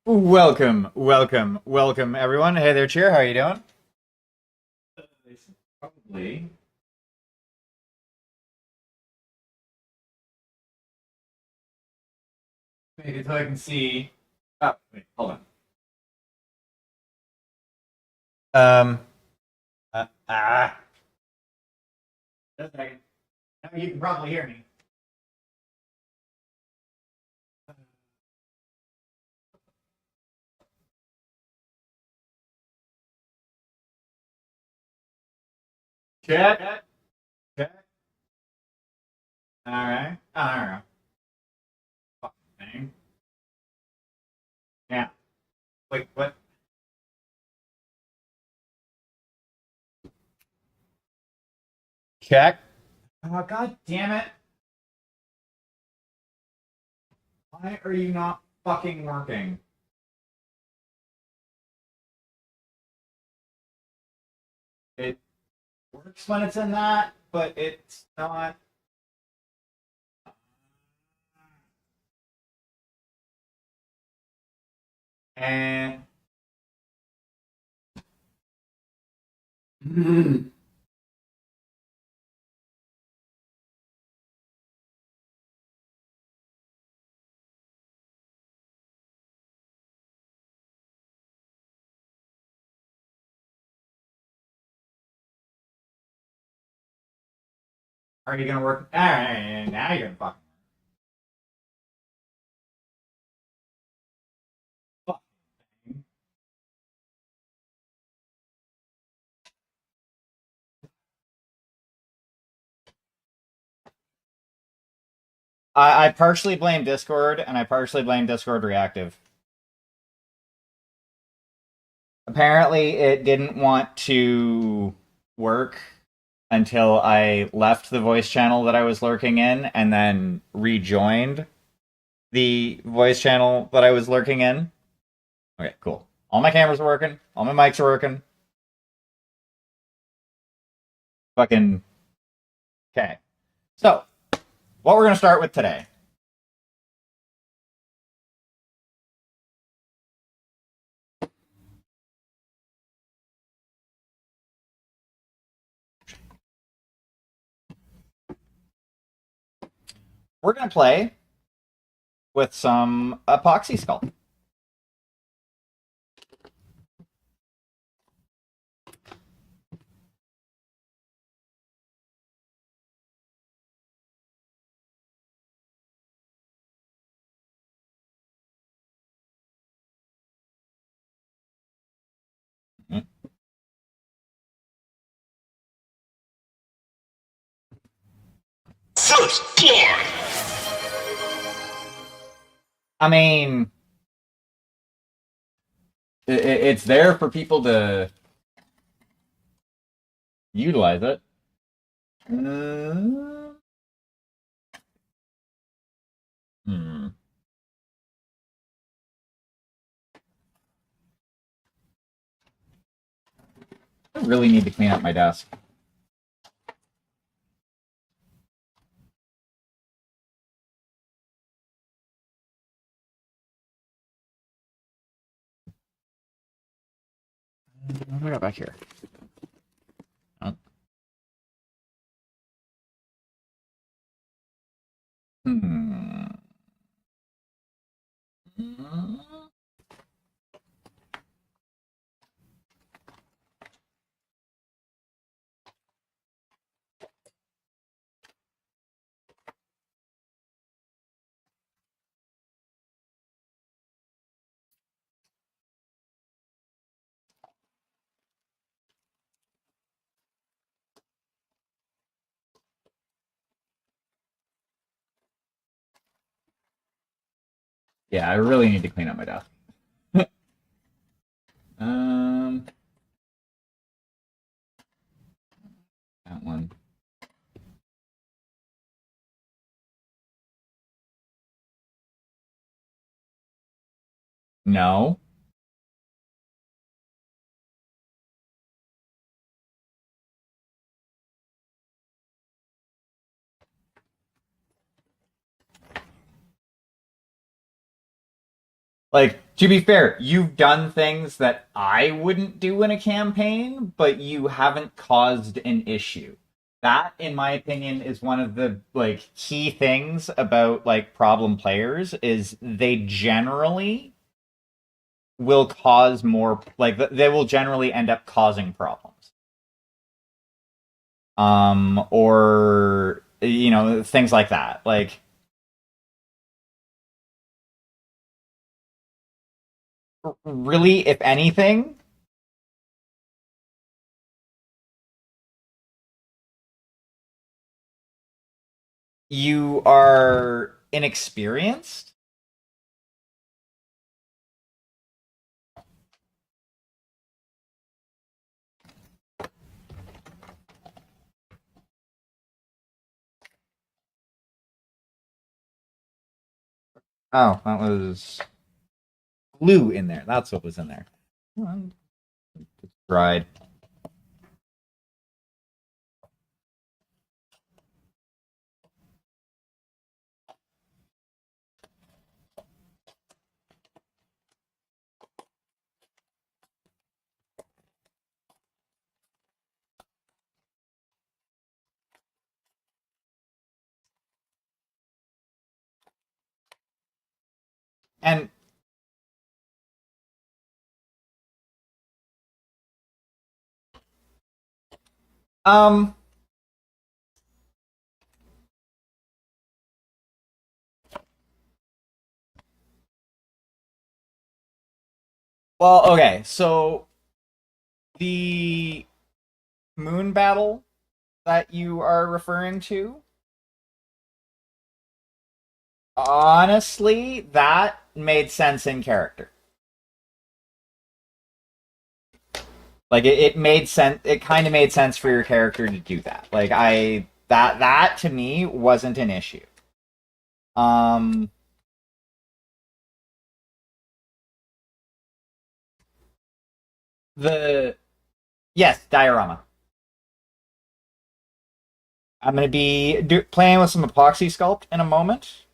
Welcome, everyone. Hey there, Cheer. How are you doing? Probably. Maybe so I can see. Oh, wait, hold on. Um. Uh, ah. Just a second. Now you can probably hear me. Check. Check. All right. All right. Fucking thing. Yeah. Wait. What? Check. Oh, God damn it! Why are you not fucking working? It works when it's in that, but it's not. And are you gonna work? All right, now you're gonna fucking. I partially blame Discord, and I partially blame Discord Reactive. Apparently, it didn't want to work until I left the voice channel that I was lurking in, and then rejoined the voice channel that I was lurking in. Okay, cool. All my cameras are working. All my mics are working. Fucking okay. So, what we're gonna start with today. We're gonna play with some epoxy skull. First blood. I mean, it's there for people to utilize it. Hmm. I really need to clean up my desk. What do I got back here? Oh. Hmm. Yeah, I really need to clean up my desk. um, that one. No. Like, To be fair, you've done things that I wouldn't do in a campaign, but you haven't caused an issue. That, in my opinion, is one of the like key things about like problem players is they generally will cause more like they will generally end up causing problems. Or things like that. Like really, if anything, you are inexperienced. Oh, that was glue in there. That's what was in there. It's dried. And um well, okay, so the moon battle that you are referring to, honestly, that made sense in character. Like it made sense. It kind of made sense for your character to do that. Like that to me wasn't an issue. Um, the yes, diorama. I'm gonna be playing with some epoxy sculpt in a moment.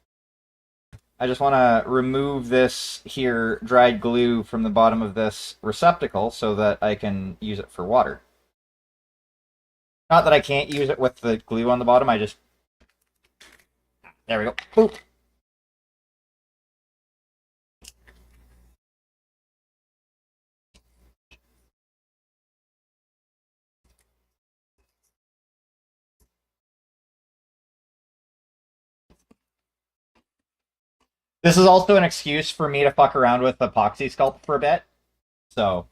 I just want to remove this here dried glue from the bottom of this receptacle so that I can use it for water. Not that I can't use it with the glue on the bottom. I just there we go. Boop. This is also an excuse for me to fuck around with epoxy sculpt for a bit. So,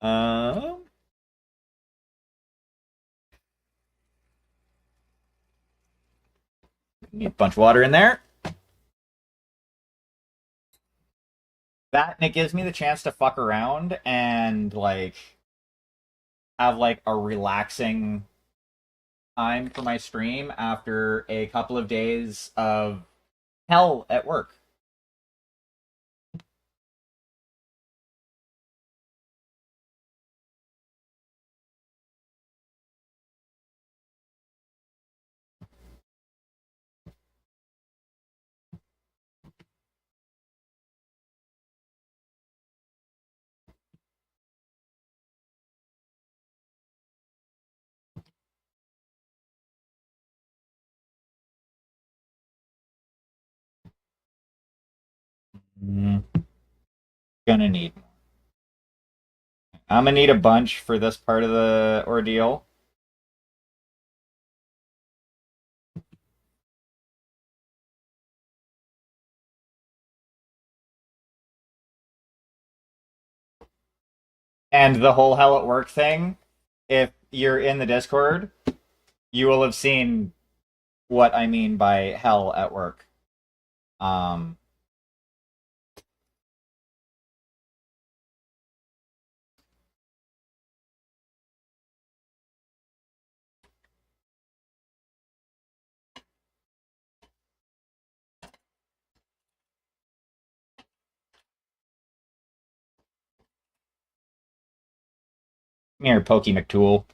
um, need a bunch of water in there. That and it gives me the chance to fuck around and like have like a relaxing time for my stream after a couple of days of hell at work. Mm, gonna need. I'm gonna need a bunch for this part of the ordeal. And the whole hell at work thing, if you're in the Discord, you will have seen what I mean by hell at work. Um, Here, Pokey McTool.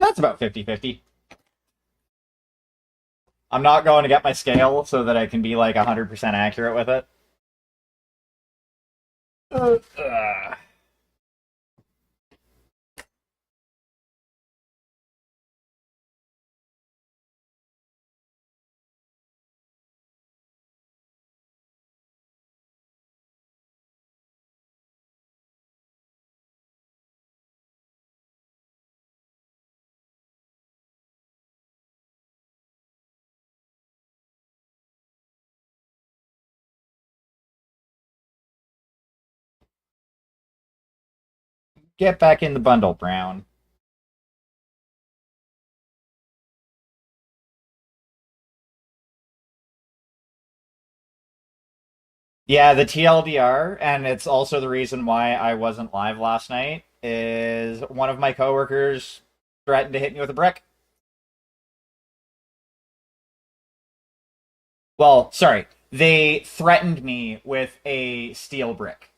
That's about 50-50. I'm not going to get my scale so that I can be like 100% accurate with it. Uh, get back in the bundle, Brown. Yeah, the TLDR, and it's also the reason why I wasn't live last night, is one of my coworkers threatened to hit me with a brick. Well, sorry, they threatened me with a steel brick.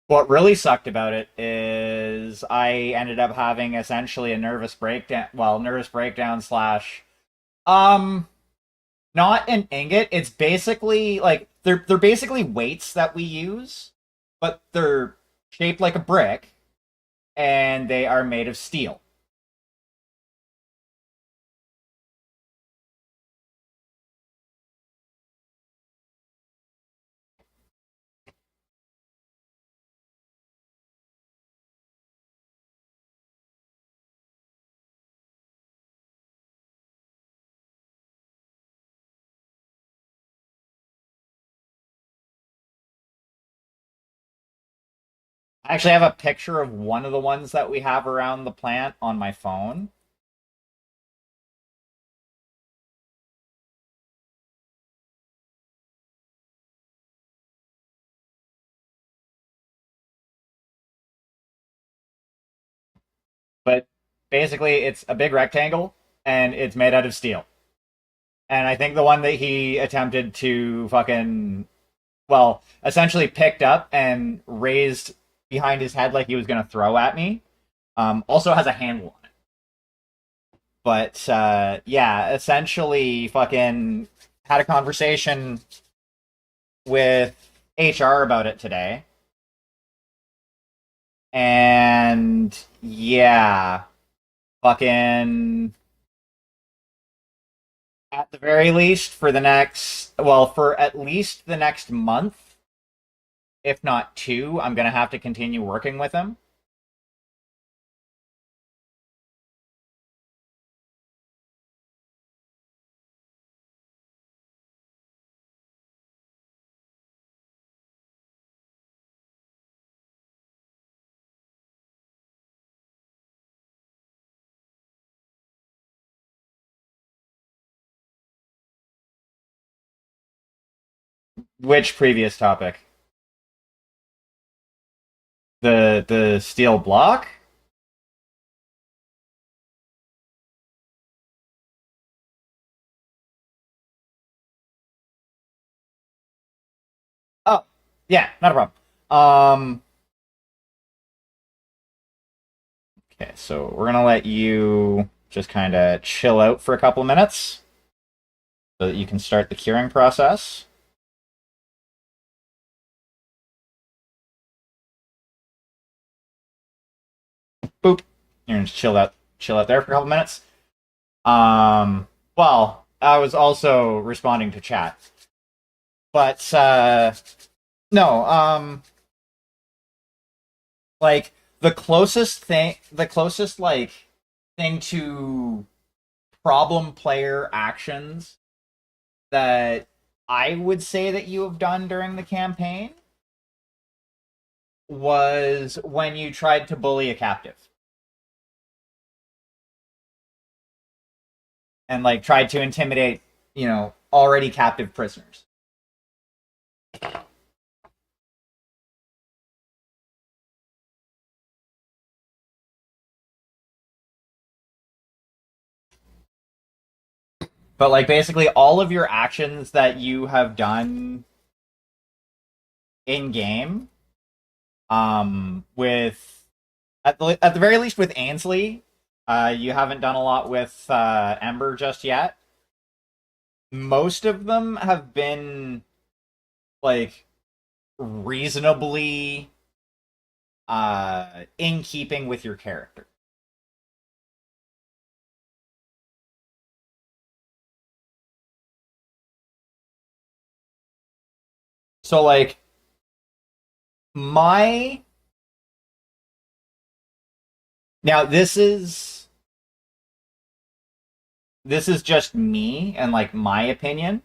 What really sucked about it is I ended up having essentially a nervous breakdown. Well, nervous breakdown slash um not an ingot. It's basically like they're basically weights that we use, but they're shaped like a brick and they are made of steel. I actually have a picture of one of the ones that we have around the plant on my phone. But basically it's a big rectangle and it's made out of steel. And I think the one that he attempted to fucking, well, essentially picked up and raised behind his head like he was going to throw at me, also has a handle on it. But yeah, essentially fucking had a conversation with HR about it today. And yeah, fucking at the very least for the next, well, for at least the next month, if not two, I'm going to have to continue working with him. Which previous topic? The steel block? Oh, yeah, not a problem. Um, okay, so we're gonna let you just kind of chill out for a couple of minutes so that you can start the curing process. Boop. You're gonna chill out there for a couple of minutes. Well, I was also responding to chat, but no, like the closest like thing to problem player actions that I would say that you have done during the campaign was when you tried to bully a captive and like tried to intimidate. already captive prisoners. But like basically all of your actions that you have done in game, with at the very least with Ainsley, you haven't done a lot with Ember just yet. Most of them have been like reasonably in keeping with your character. So like my now this is just me and like my opinion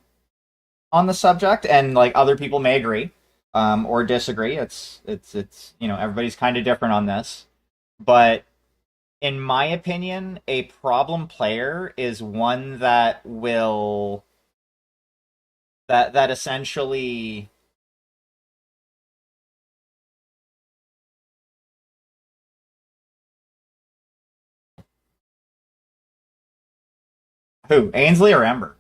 on the subject, and like other people may agree or disagree. It's everybody's kind of different on this, but in my opinion, a problem player is one that will that essentially who Ainsley or Ember.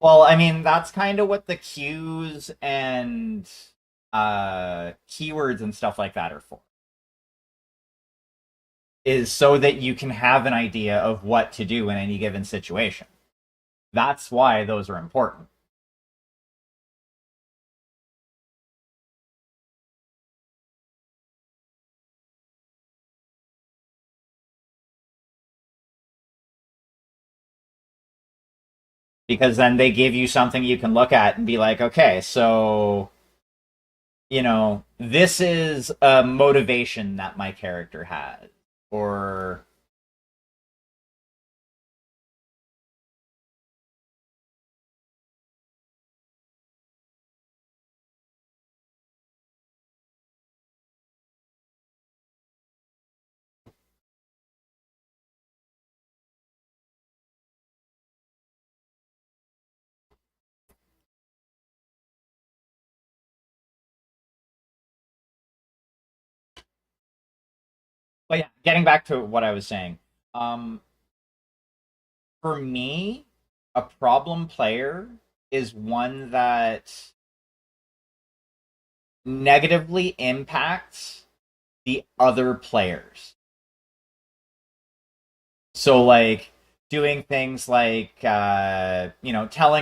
Well, I mean that's kind of what the cues and keywords and stuff like that are for, is so that you can have an idea of what to do in any given situation. That's why those are important. Because then they give you something you can look at and be like, okay, so this is a motivation that my character has, or but yeah, getting back to what I was saying. Um, for me, a problem player is one that negatively impacts the other players. So like doing things like telling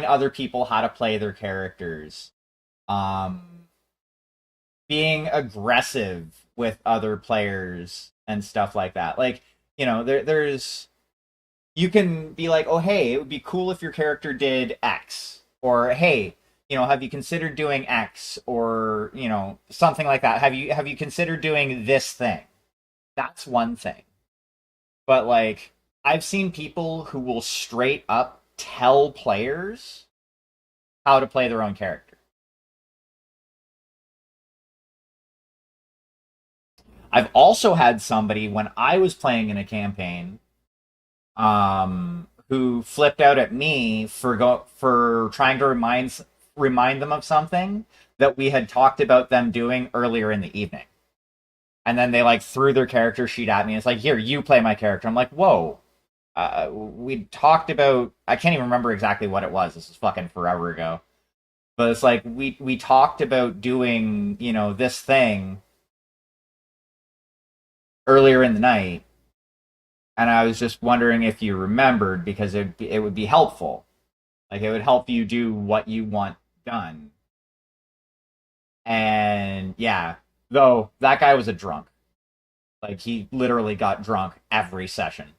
other people how to play their characters, um being aggressive with other players and stuff like that. Like, there's you can be like, "Oh, hey, it would be cool if your character did X." Or, "Hey, have you considered doing X?" Or, something like that. Have you considered doing this thing? That's one thing. But like I've seen people who will straight up tell players how to play their own character. I've also had somebody when I was playing in a campaign who flipped out at me for trying to remind them of something that we had talked about them doing earlier in the evening. And then they like threw their character sheet at me. It's like, "Here, you play my character." I'm like, "Whoa." We talked about, I can't even remember exactly what it was. This is fucking forever ago. But it's like we talked about doing, this thing earlier in the night, and I was just wondering if you remembered, because it would be helpful. Like it would help you do what you want done. And yeah, though that guy was a drunk. Like he literally got drunk every session.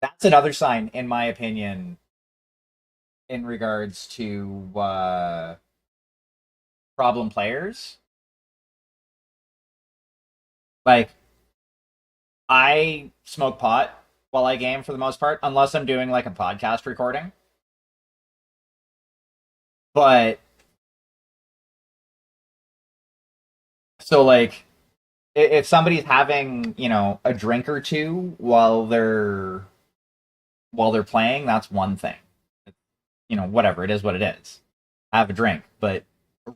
That's another sign, in my opinion, in regards to problem players. Like I smoke pot while I game for the most part, unless I'm doing like a podcast recording. But So like if somebody's having, a drink or two while they're playing, that's one thing. Whatever, it is what it is. Have a drink, but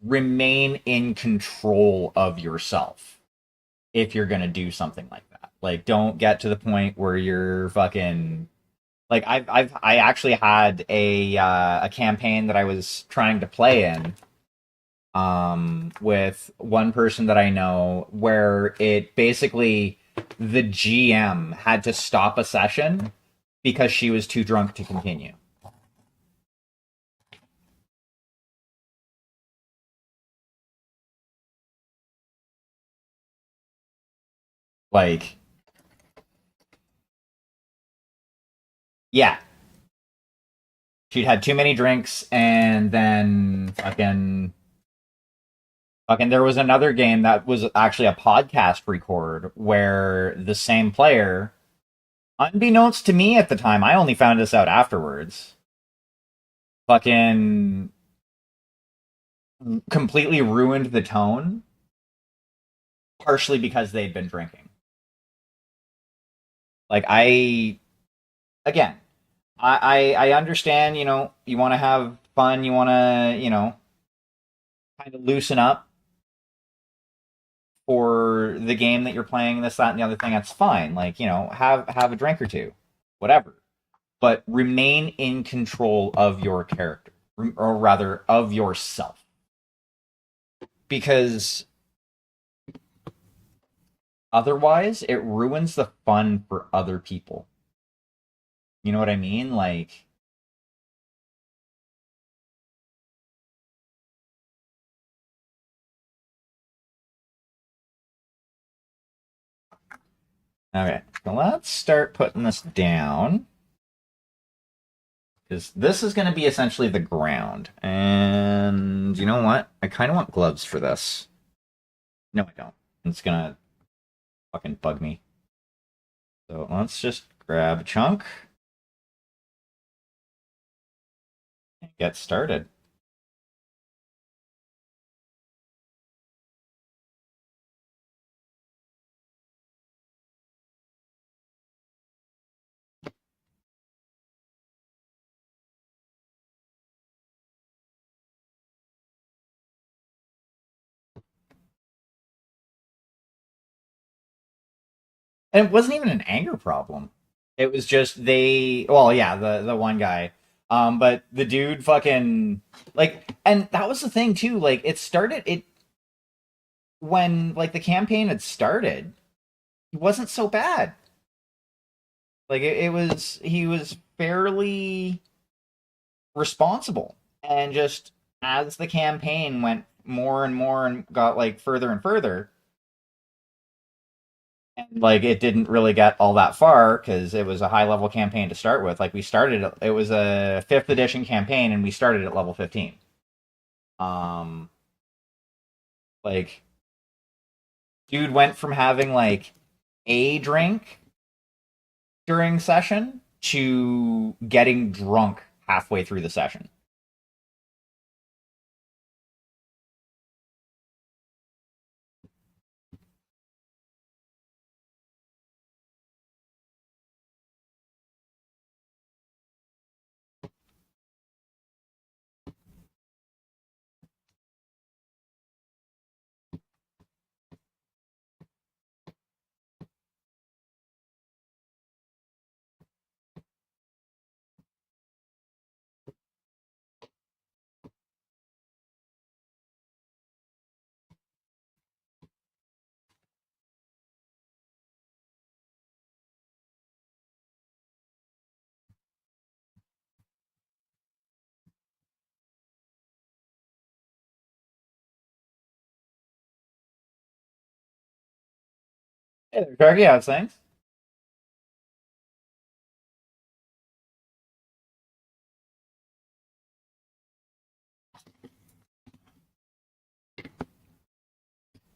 remain in control of yourself if you're going to do something like that. Like don't get to the point where you're fucking like I actually had a campaign that I was trying to play in with one person that I know where it basically the GM had to stop a session because she was too drunk to continue. Like, yeah, she'd had too many drinks and then fucking there was another game that was actually a podcast record where the same player, unbeknownst to me at the time, I only found this out afterwards, fucking completely ruined the tone, partially because they'd been drinking. Like again, I understand, you want to have fun, you want to, kind of loosen up for the game that you're playing, this, that, and the other thing. That's fine. Like, have a drink or two, whatever. But remain in control of your character, or rather, of yourself, because otherwise, it ruins the fun for other people. You know what I mean? Like, okay, so let's start putting this down. Because this is going to be essentially the ground. And you know what? I kind of want gloves for this. No, I don't. It's going to fucking bug me. So let's just grab a chunk and get started. And it wasn't even an anger problem. It was just well, yeah, the one guy. But the dude fucking like, and that was the thing too. Like it when like the campaign had started, he wasn't so bad. Like it was he was fairly responsible. And just as the campaign went more and more and got like further and further, and like it didn't really get all that far because it was a high level campaign to start with. Like we started, it was a fifth edition campaign, and we started at level 15. Um, like dude went from having like a drink during session to getting drunk halfway through the session. Hey there, Tarky, how's things?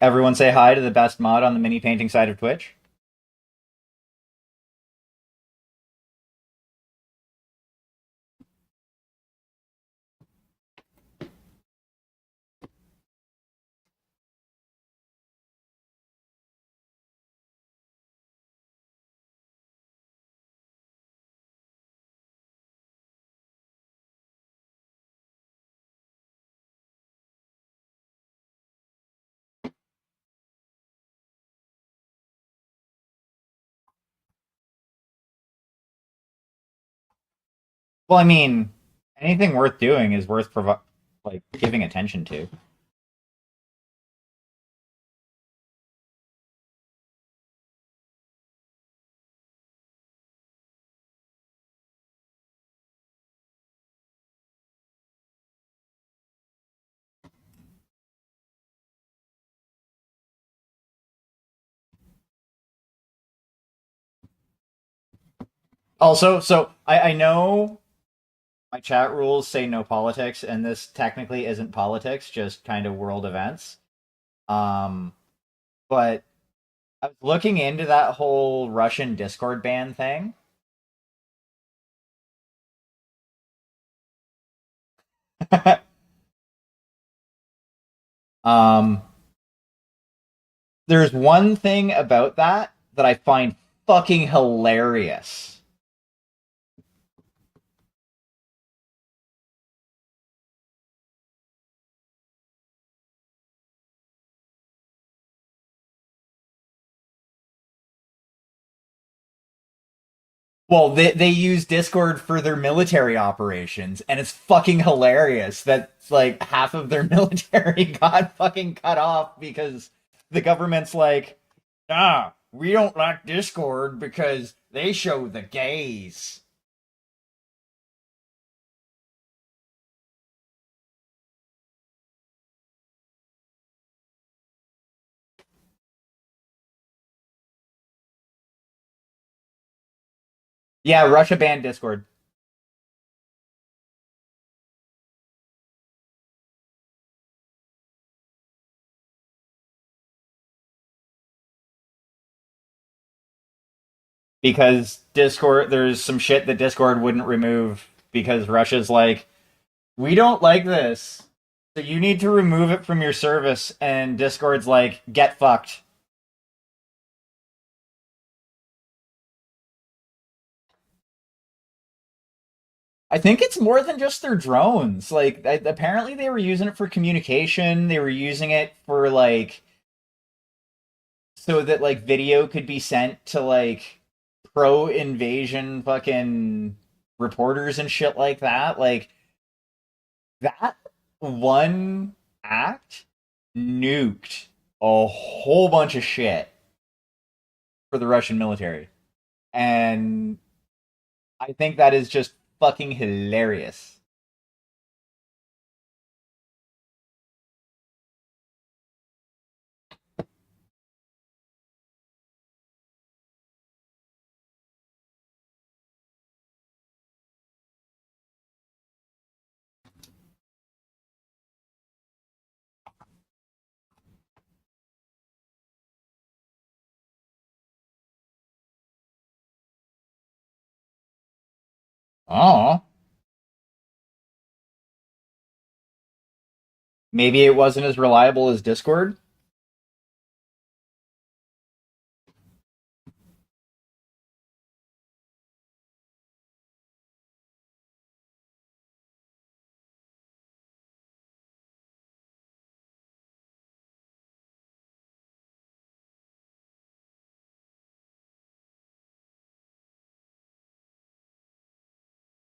Everyone say hi to the best mod on the mini painting side of Twitch. Well, I mean, anything worth doing is worth like giving attention to. Also, so I know my chat rules say no politics, and this technically isn't politics, just kind of world events. Um, but I was looking into that whole Russian Discord ban thing. um, there's one thing about that I find fucking hilarious. Well, they use Discord for their military operations, and it's fucking hilarious that like half of their military got fucking cut off because the government's like, nah, we don't like Discord because they show the gays. Yeah, Russia banned Discord because Discord, there's some shit that Discord wouldn't remove because Russia's like, we don't like this. So you need to remove it from your service, and Discord's like, get fucked. I think it's more than just their drones. Like, apparently they were using it for communication. They were using it for like so that like video could be sent to like pro invasion fucking reporters and shit like that. Like that one act nuked a whole bunch of shit for the Russian military. And I think that is just fucking hilarious. Oh, maybe it wasn't as reliable as Discord.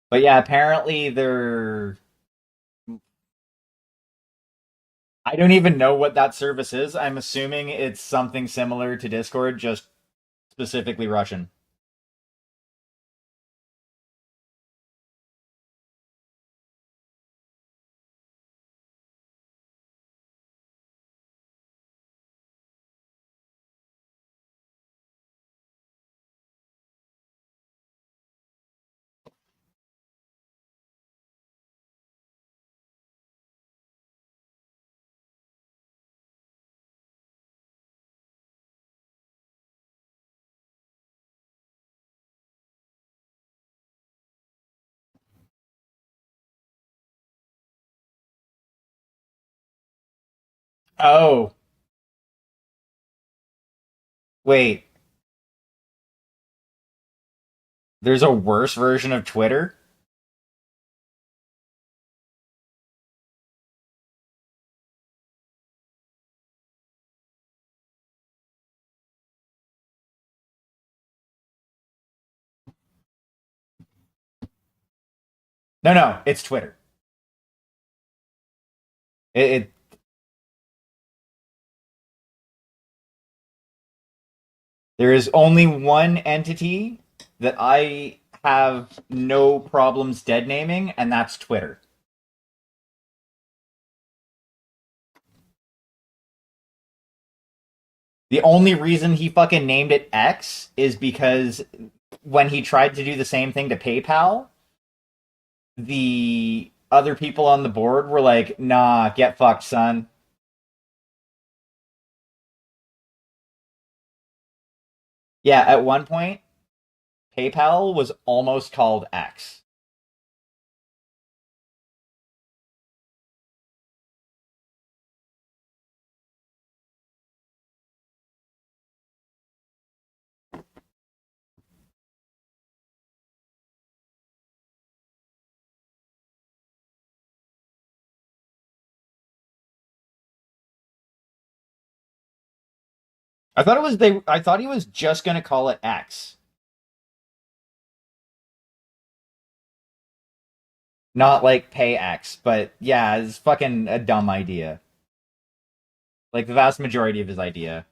But yeah, apparently they're. I don't even know what that service is. I'm assuming it's something similar to Discord, just specifically Russian. Oh, wait. There's a worse version of Twitter? No, no, it's Twitter. It There is only one entity that I have no problems dead naming, and that's Twitter. The only reason he fucking named it X is because when he tried to do the same thing to PayPal, the other people on the board were like, nah, get fucked, son. Yeah, at one point, PayPal was almost called X. I thought he was just gonna call it X, not like pay X. But yeah, it's fucking a dumb idea. Like the vast majority of his idea.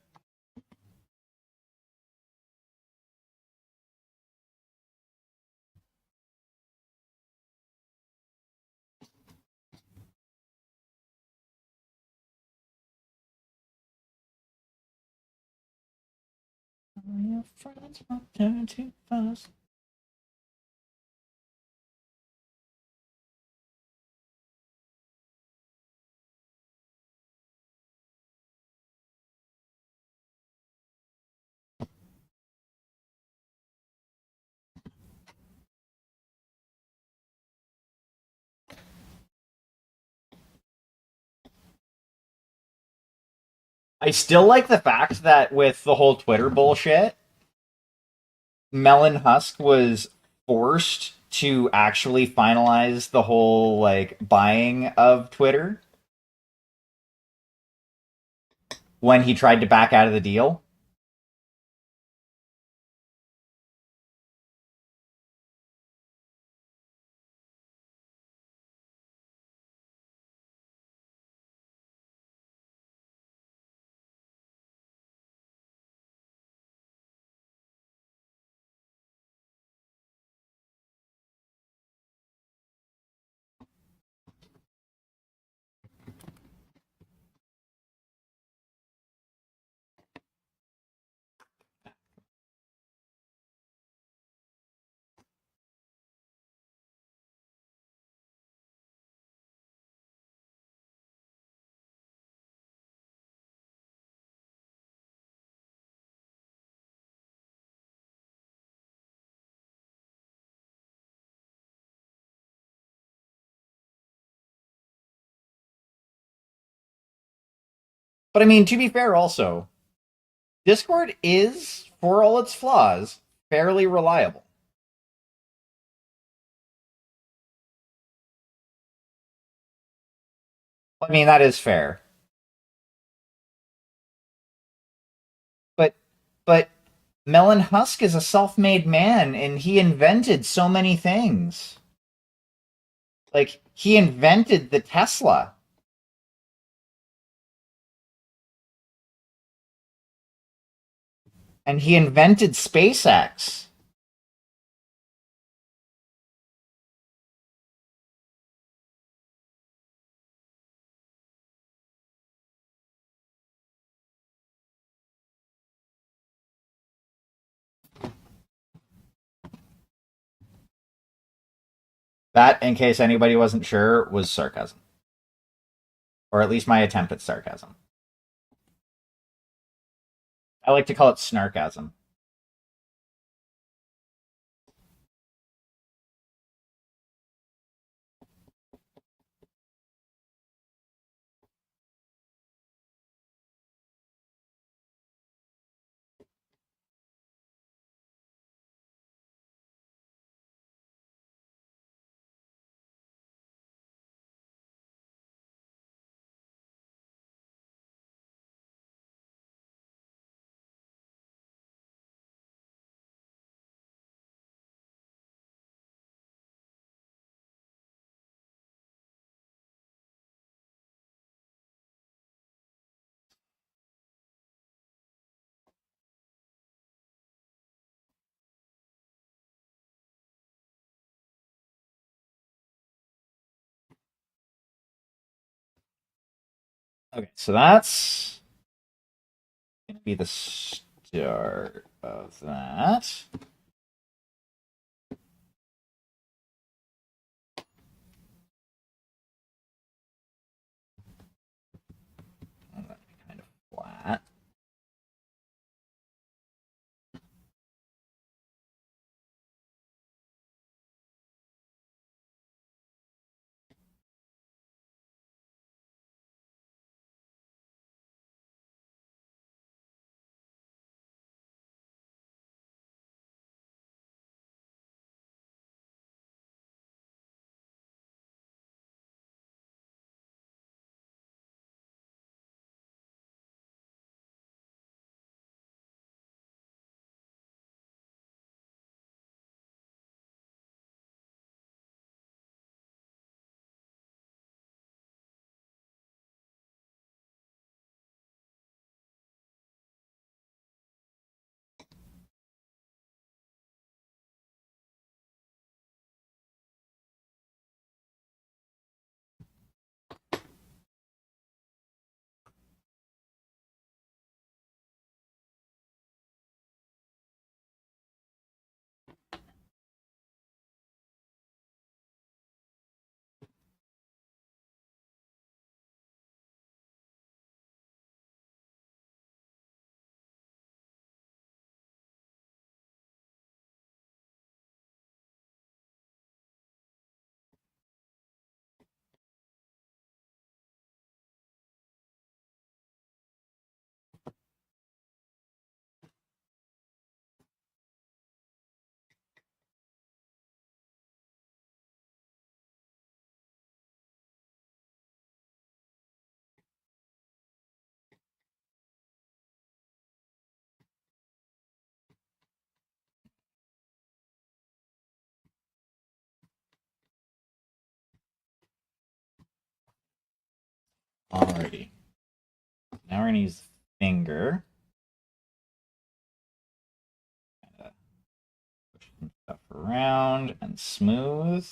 Your friends want too fast. I still like the fact that with the whole Twitter bullshit, Melon Husk was forced to actually finalize the whole like buying of Twitter when he tried to back out of the deal. But I mean, to be fair, also, Discord is, for all its flaws, fairly reliable. I mean, that is fair. But but Melon Husk is a self-made man and he invented so many things. Like he invented the Tesla and he invented SpaceX. That, in case anybody wasn't sure, was sarcasm. Or at least my attempt at sarcasm. I like to call it snarkasm. Okay, so that's gonna be the start of that. Oh, that'd be kind of flat. Alrighty. Now we're gonna use the finger. Push some stuff around and smooth.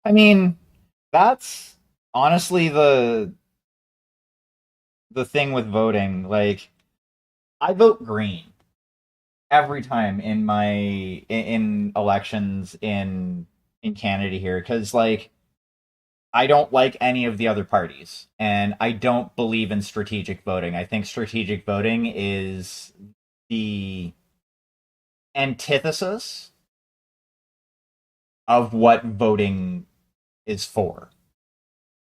I mean, that's honestly the thing with voting. Like, I vote green every time in my in elections in Canada here because like I don't like any of the other parties and I don't believe in strategic voting. I think strategic voting is the antithesis of what voting is for.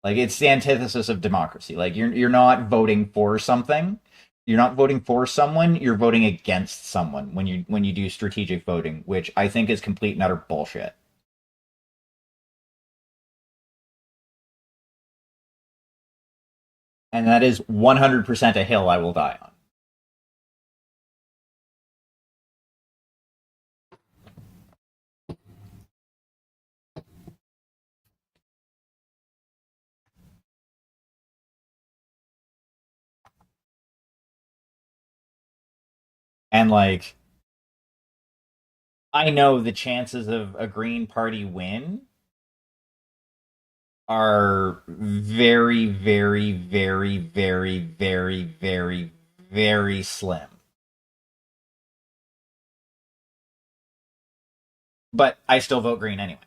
Like it's the antithesis of democracy. Like you're not voting for something. You're not voting for someone, you're voting against someone when you do strategic voting, which I think is complete and utter bullshit. And that is 100% a hill I will die on. And like I know the chances of a Green Party win are very, very, very, very, very, very, very slim. But I still vote Green anyway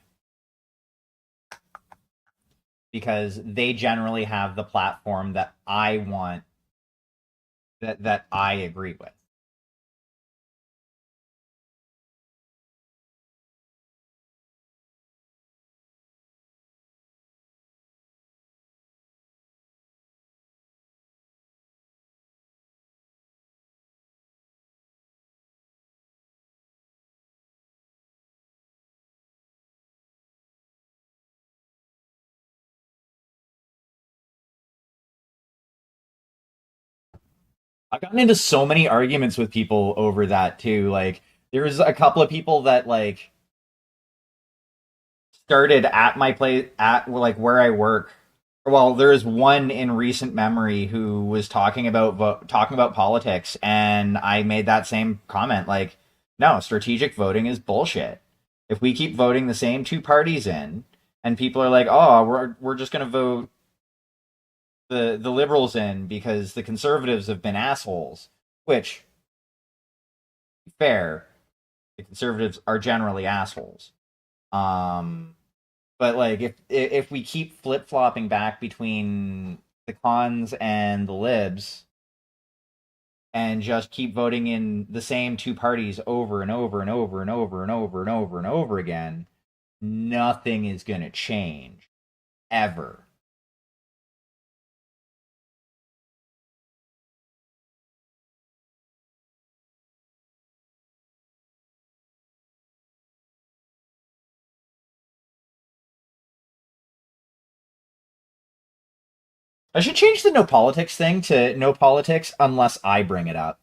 because they generally have the platform that I want, that I agree with. I've gotten into so many arguments with people over that too. Like, there's a couple of people that like started at my place at like where I work. Well, there is one in recent memory who was talking about politics, and I made that same comment. Like, no, strategic voting is bullshit. If we keep voting the same two parties in, and people are like, oh, we're just gonna vote the liberals in because the conservatives have been assholes, which fair, the conservatives are generally assholes. Um, but like if we keep flip flopping back between the cons and the libs and just keep voting in the same two parties over and over and over and over and over and over and over again, nothing is going to change ever. I should change the no politics thing to no politics unless I bring it up.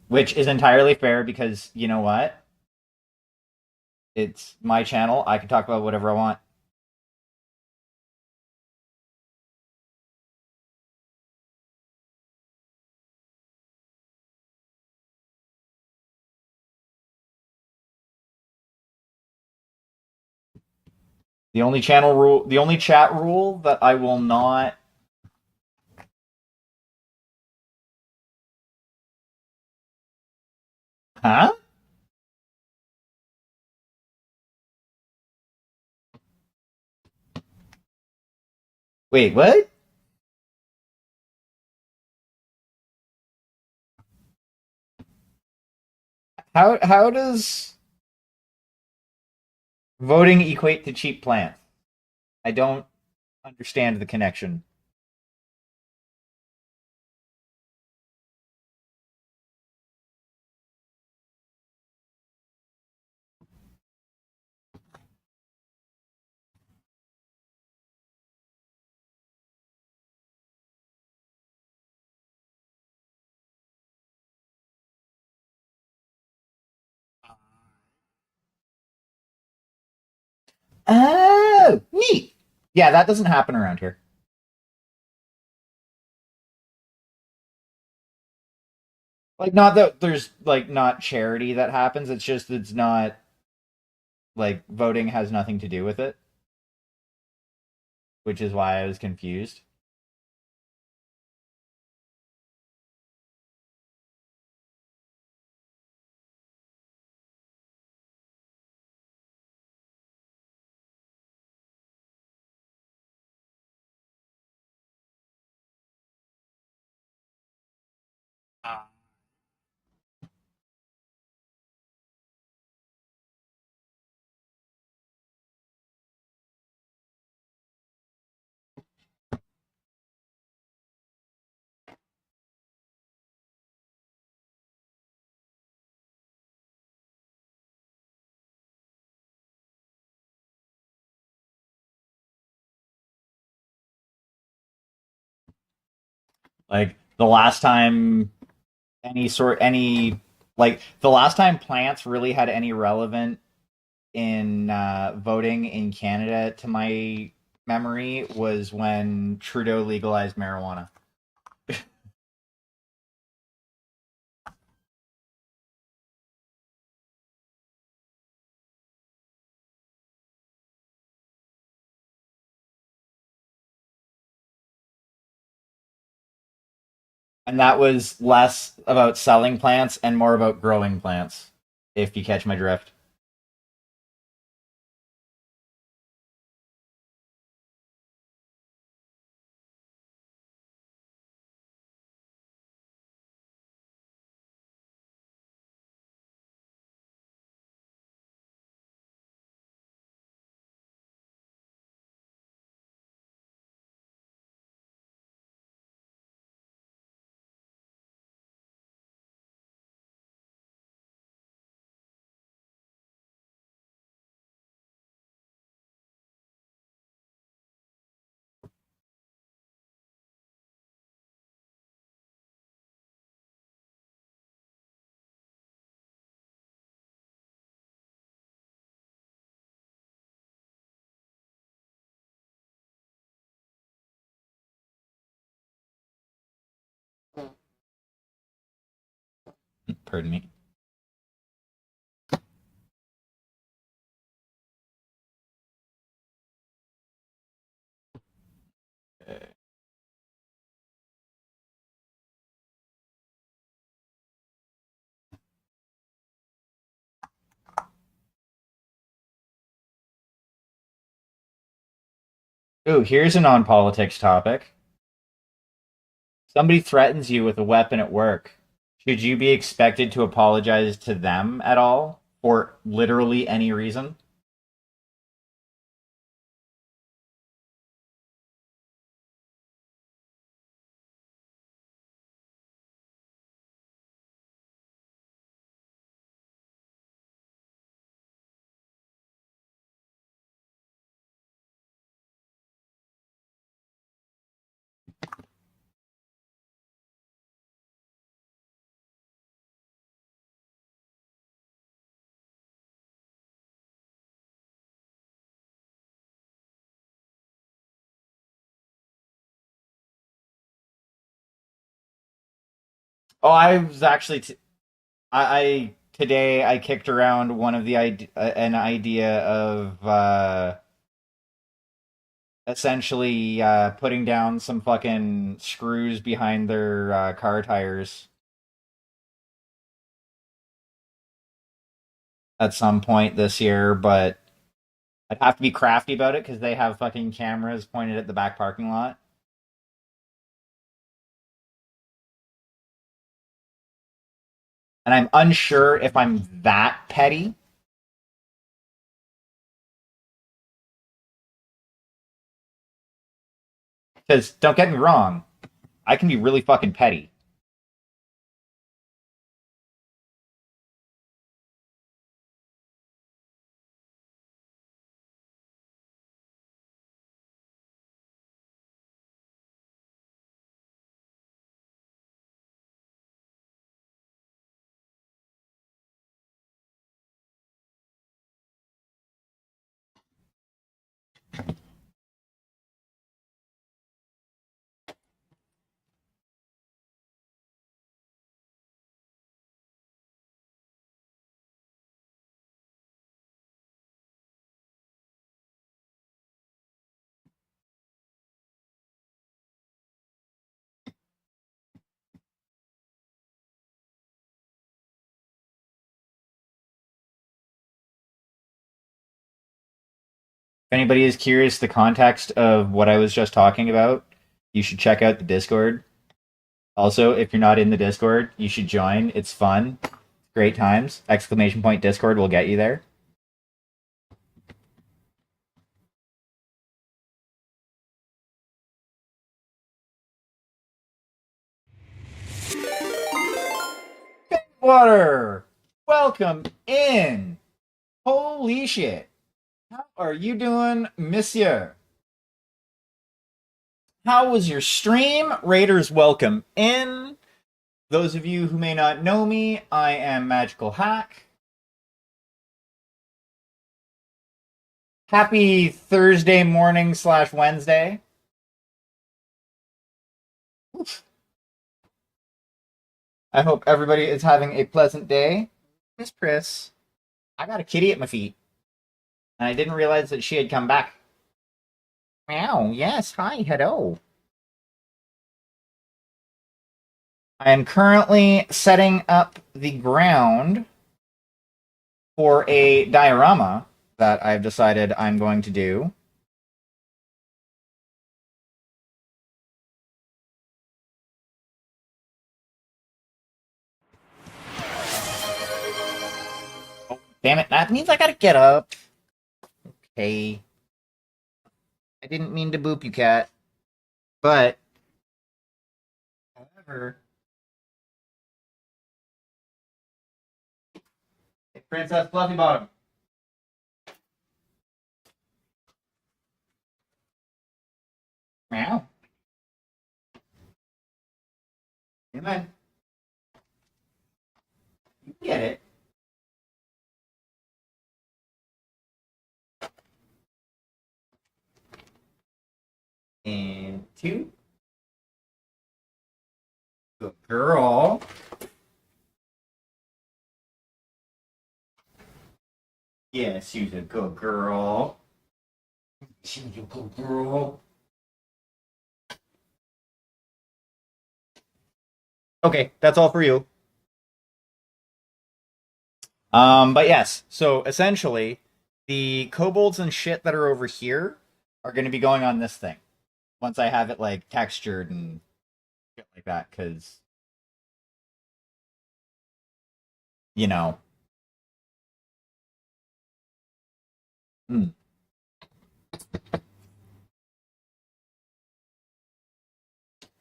Which is entirely fair because you know what? It's my channel. I can talk about whatever I want. The only chat rule that I will not. Huh? Wait, what? How does voting equate to cheap plants? I don't understand the connection. Oh, neat. Yeah, that doesn't happen around here. Like, not that there's like not charity that happens. It's just it's not like voting has nothing to do with it, which is why I was confused. Like the last time the last time plants really had any relevant in voting in Canada, to my memory, was when Trudeau legalized marijuana. And that was less about selling plants and more about growing plants, if you catch my drift. Pardon me. Ooh, here's a non-politics topic. Somebody threatens you with a weapon at work. Should you be expected to apologize to them at all for literally any reason? Oh, I was actually I today I kicked around one of the an idea of essentially putting down some fucking screws behind their car tires at some point this year, but I'd have to be crafty about it because they have fucking cameras pointed at the back parking lot. And I'm unsure if I'm that petty. Because don't get me wrong, I can be really fucking petty. If anybody is curious the context of what I was just talking about, you should check out the Discord. Also, if you're not in the Discord, you should join. It's fun. Great times. Exclamation point Discord will get you there. Water! Welcome in! Holy shit! How are you doing, monsieur? How was your stream? Raiders, welcome in. Those of you who may not know me, I am Magical Hack. Happy Thursday morning / Wednesday. Oof. I hope everybody is having a pleasant day. Miss Chris, I got a kitty at my feet, and I didn't realize that she had come back. Meow, yes, hi, hello. I am currently setting up the ground for a diorama that I've decided I'm going to do. Oh, damn it, that means I gotta get up. Okay. I didn't mean to boop you, cat. But, however, hey, Princess Fluffy Bottom. Meow. Come on. You get it. And 2. Good girl. Yes, she's a good girl. She's a good girl. Okay, that's all for you. But yes, so essentially, the kobolds and shit that are over here are going to be going on this thing once I have it like textured and shit like that, because you know. Hmm.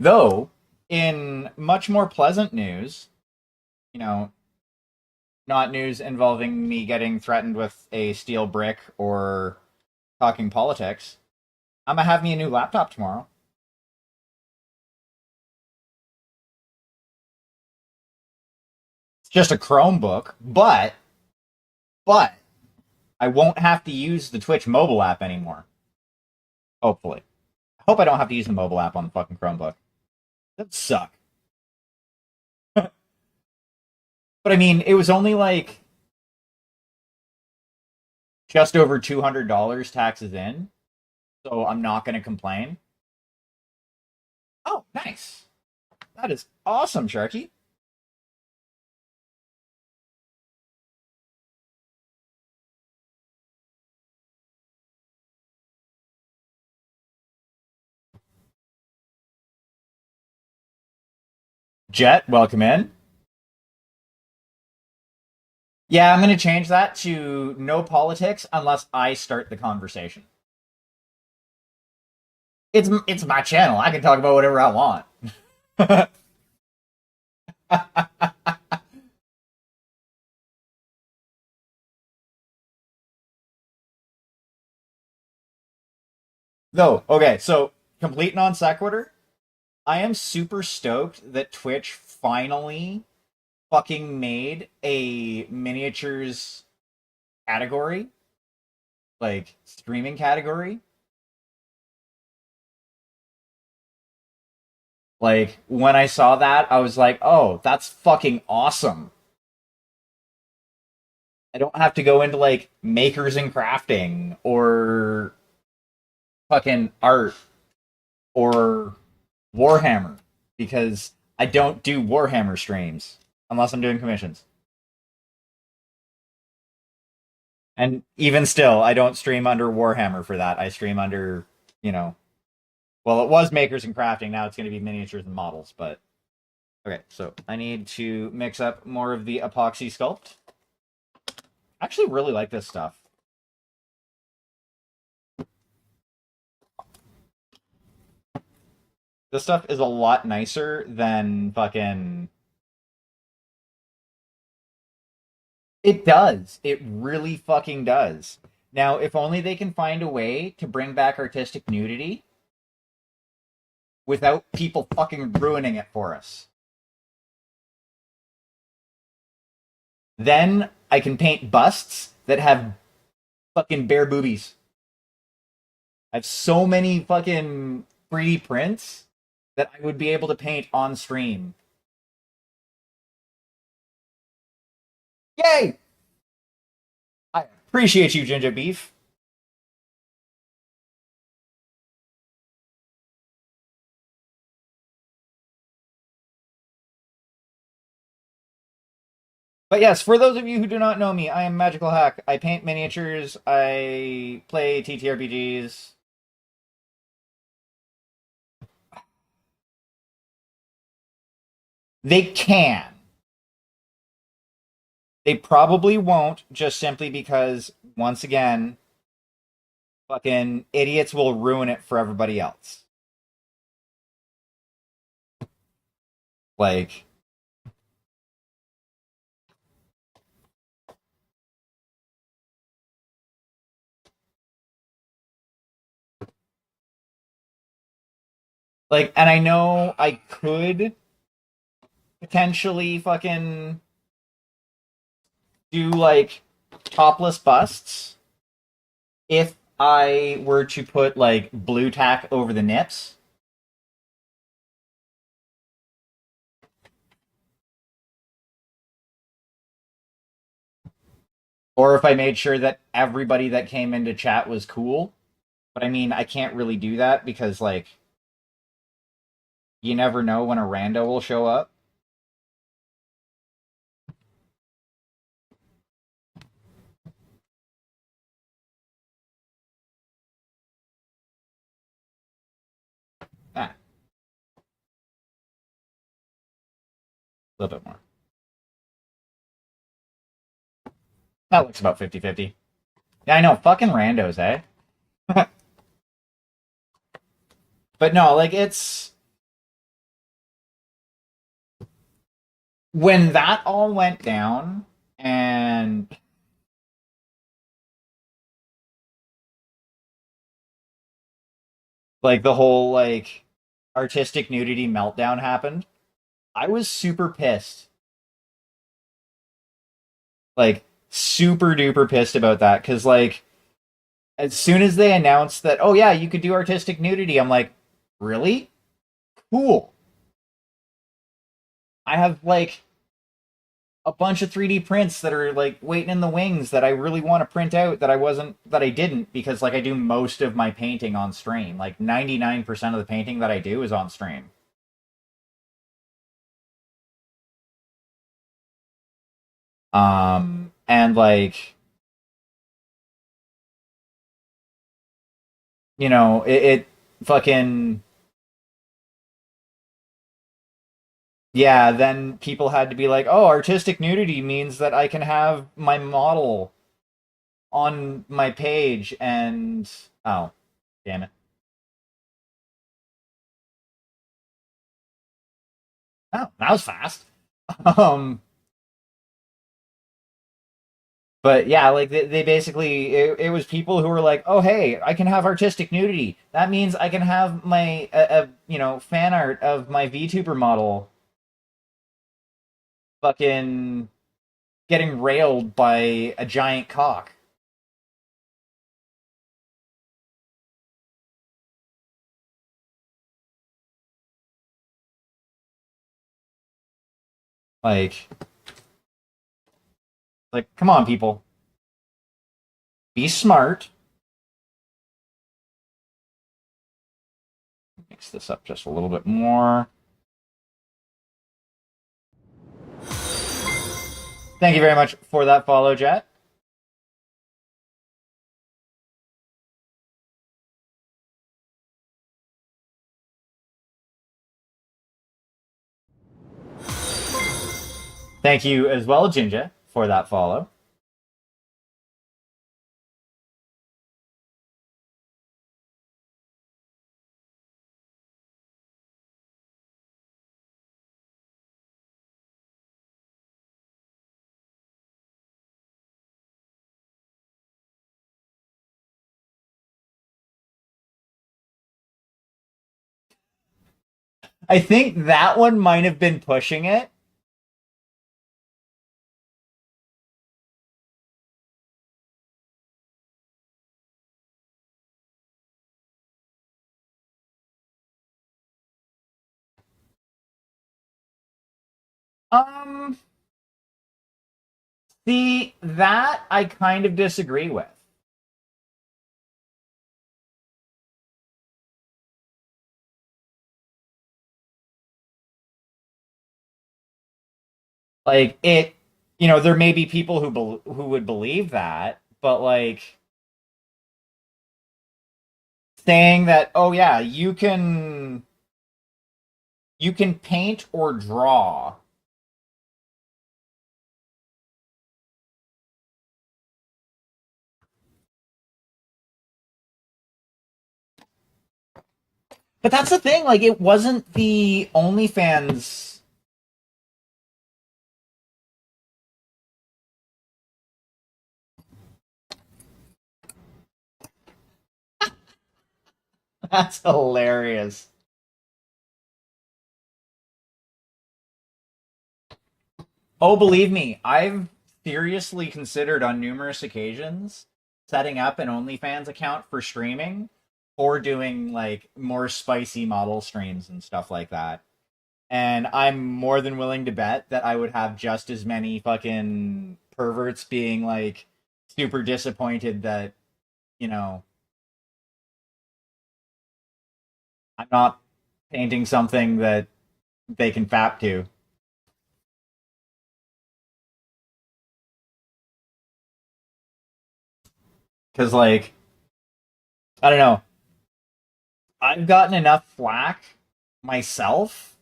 Though, in much more pleasant news, you know, not news involving me getting threatened with a steel brick or talking politics, I'm gonna have me a new laptop tomorrow. It's just a Chromebook, but I won't have to use the Twitch mobile app anymore. Hopefully. I hope I don't have to use the mobile app on the fucking Chromebook. That'd suck. But I mean, it was only like just over $200 taxes in, so I'm not going to complain. Oh, nice. That is awesome, Sharky. Jet, welcome in. Yeah, I'm going to change that to no politics unless I start the conversation. It's my channel. I can talk about whatever I want. Though, okay, so complete non sequitur. I am super stoked that Twitch finally fucking made a miniatures category, like streaming category. Like when I saw that, I was like, "Oh, that's fucking awesome." I don't have to go into like makers and crafting or fucking art or Warhammer because I don't do Warhammer streams unless I'm doing commissions. And even still, I don't stream under Warhammer for that. I stream under, you know, well, it was makers and crafting. Now it's going to be miniatures and models. But okay, so I need to mix up more of the epoxy sculpt. I actually really like this stuff. This stuff is a lot nicer than fucking. It does. It really fucking does. Now, if only they can find a way to bring back artistic nudity without people fucking ruining it for us. Then I can paint busts that have fucking bare boobies. I have so many fucking 3D prints that I would be able to paint on stream. Yay! I appreciate you, Ginger Beef. But yes, for those of you who do not know me, I am Magical Hack. I paint miniatures. I play TTRPGs. They can. They probably won't, just simply because, once again, fucking idiots will ruin it for everybody else. Like, and I know I could potentially fucking do like topless busts if I were to put like blue tack over the nips. Or if I made sure that everybody that came into chat was cool. But I mean, I can't really do that because, like, you never know when a rando will show up. Ah, a little bit more. That looks about 50-50. Yeah, I know. Fucking randos, eh? But no, like, it's. When that all went down, and like the whole like artistic nudity meltdown happened, I was super pissed. Like super duper pissed about that cuz like as soon as they announced that, oh yeah, you could do artistic nudity, I'm like, "Really? Cool." I have like a bunch of 3D prints that are like waiting in the wings that I really want to print out that I didn't because like I do most of my painting on stream. Like 99% of the painting that I do is on stream. And like, it fucking, yeah, then people had to be like, oh, artistic nudity means that I can have my model on my page and, oh, damn it. Oh, that was fast. Um, but yeah, like they basically, it was people who were like, oh, hey, I can have artistic nudity. That means I can have my, fan art of my VTuber model fucking getting railed by a giant cock. Like, come on, people, be smart. Mix this up just a little bit more. Thank you very much for that follow, Jet. Thank you as well, Jinja, for that follow. I think that one might have been pushing it. Um, See, that I kind of disagree with. Like it, there may be people who would believe that, but like saying that, oh yeah, you can paint or draw. But that's the thing, like it wasn't the OnlyFans. That's hilarious. Oh, believe me, I've seriously considered on numerous occasions setting up an OnlyFans account for streaming or doing like more spicy model streams and stuff like that. And I'm more than willing to bet that I would have just as many fucking perverts being like super disappointed that, you know, I'm not painting something that they can fap to. Because, like, I don't know, I've gotten enough flack myself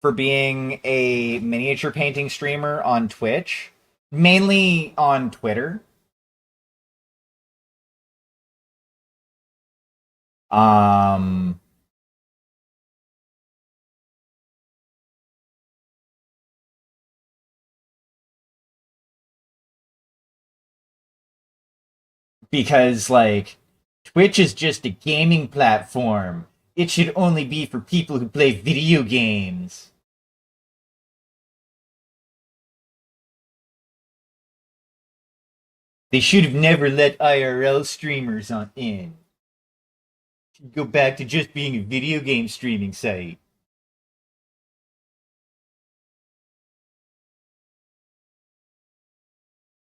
for being a miniature painting streamer on Twitch, mainly on Twitter. Um, because like Twitch is just a gaming platform. It should only be for people who play video games. They should have never let IRL streamers on in. Go back to just being a video game streaming site.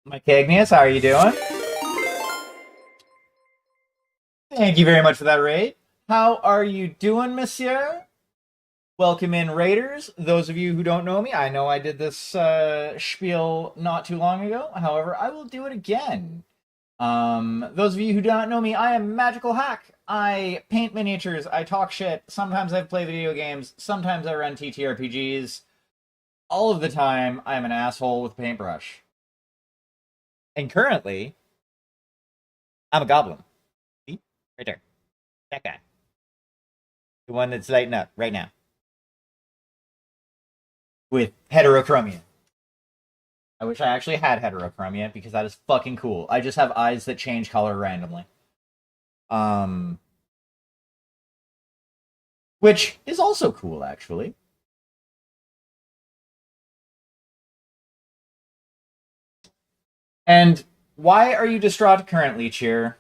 Mike Agnes, how are you doing? Thank you very much for that raid. How are you doing, monsieur? Welcome in, Raiders. Those of you who don't know me, I know I did this spiel not too long ago. However, I will do it again. Those of you who do not know me, I am Magical Hack. I paint miniatures, I talk shit. Sometimes I play video games, sometimes I run TTRPGs. All of the time, I am an asshole with a paintbrush. And currently, I'm a goblin. See? Right there. That guy. The one that's lighting up right now. With heterochromia. I wish I actually had heterochromia because that is fucking cool. I just have eyes that change color randomly. Um, which is also cool, actually. And why are you distraught currently, Cheer?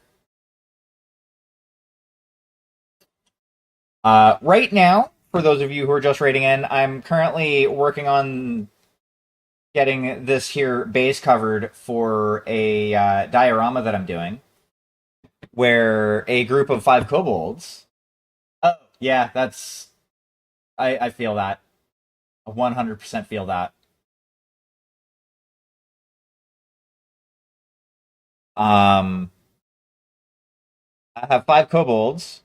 Right now, for those of you who are just rating in, I'm currently working on getting this here base covered for a diorama that I'm doing, where a group of 5 kobolds. Oh, yeah, that's. I feel that. I 100% feel that. Um, I have 5 kobolds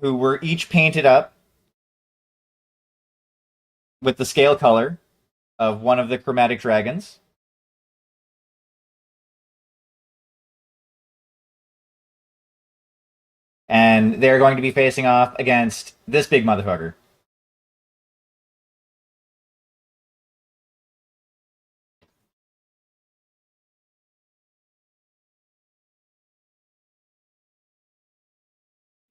who were each painted up with the scale color of one of the chromatic dragons. And they're going to be facing off against this big motherfucker.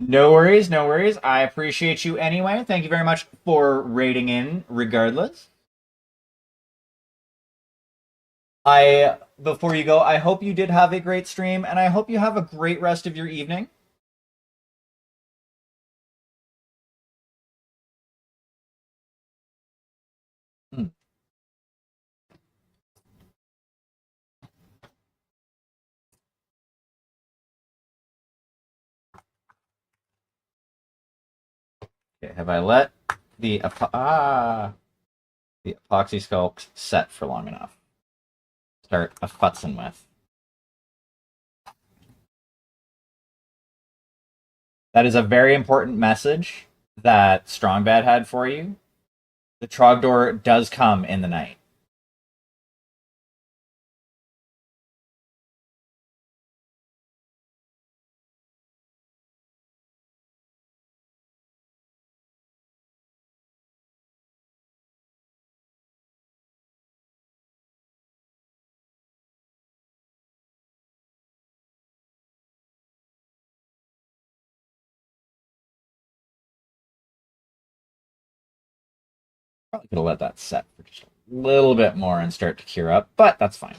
No worries, no worries. I appreciate you anyway. Thank you very much for rating in, regardless. I before you go, I hope you did have a great stream, and I hope you have a great rest of your evening. Hmm. Okay, have I let the epoxy sculpt set for long enough? Start a futzing with. That is a very important message that Strongbad had for you. The Trogdor does come in the night. Probably could have let that set for just a little bit more and start to cure up, but that's fine.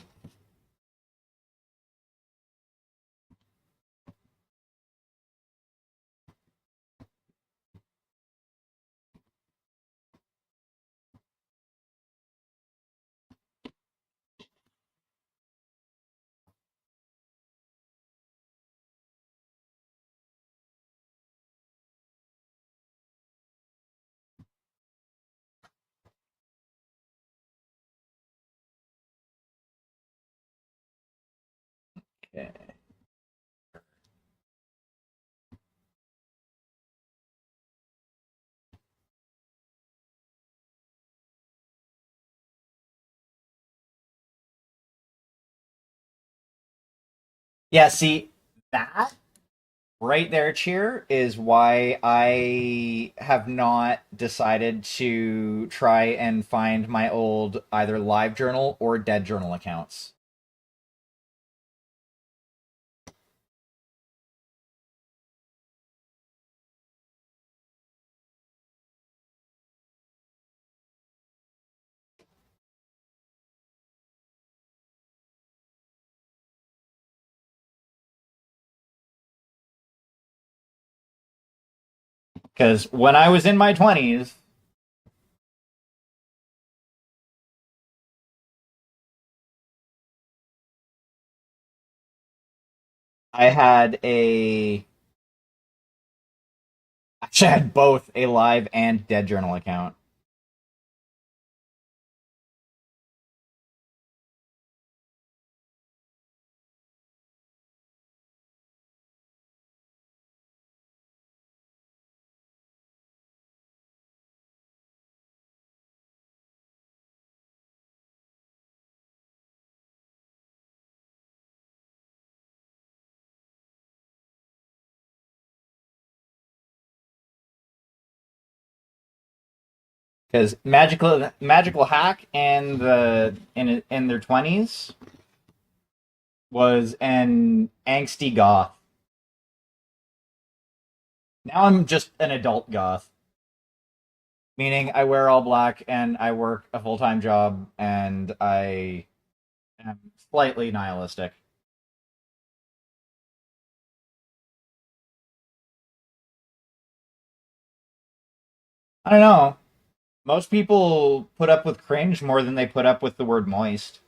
Okay. Yeah, see, that right there, Cheer, is why I have not decided to try and find my old either live journal or dead journal accounts. Because when I was in my 20s, I had a. Actually, I had both a live and dead journal account. Because magical hack and the in their 20s was an angsty goth. Now I'm just an adult goth, meaning I wear all black and I work a full time job and I am slightly nihilistic. I don't know. Most people put up with cringe more than they put up with the word moist.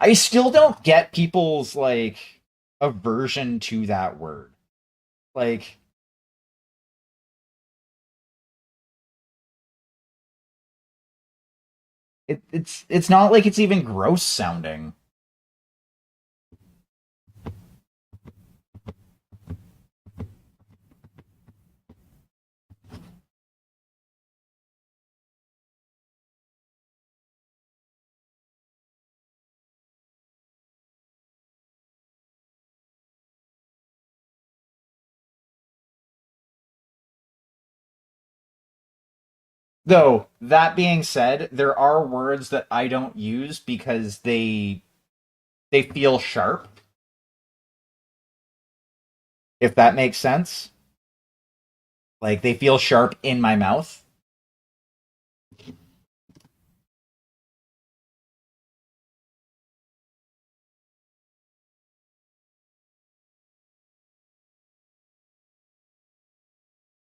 I still don't get people's like aversion to that word. Like it's not like it's even gross sounding. Though, that being said, there are words that I don't use because they feel sharp, if that makes sense. Like they feel sharp in my mouth.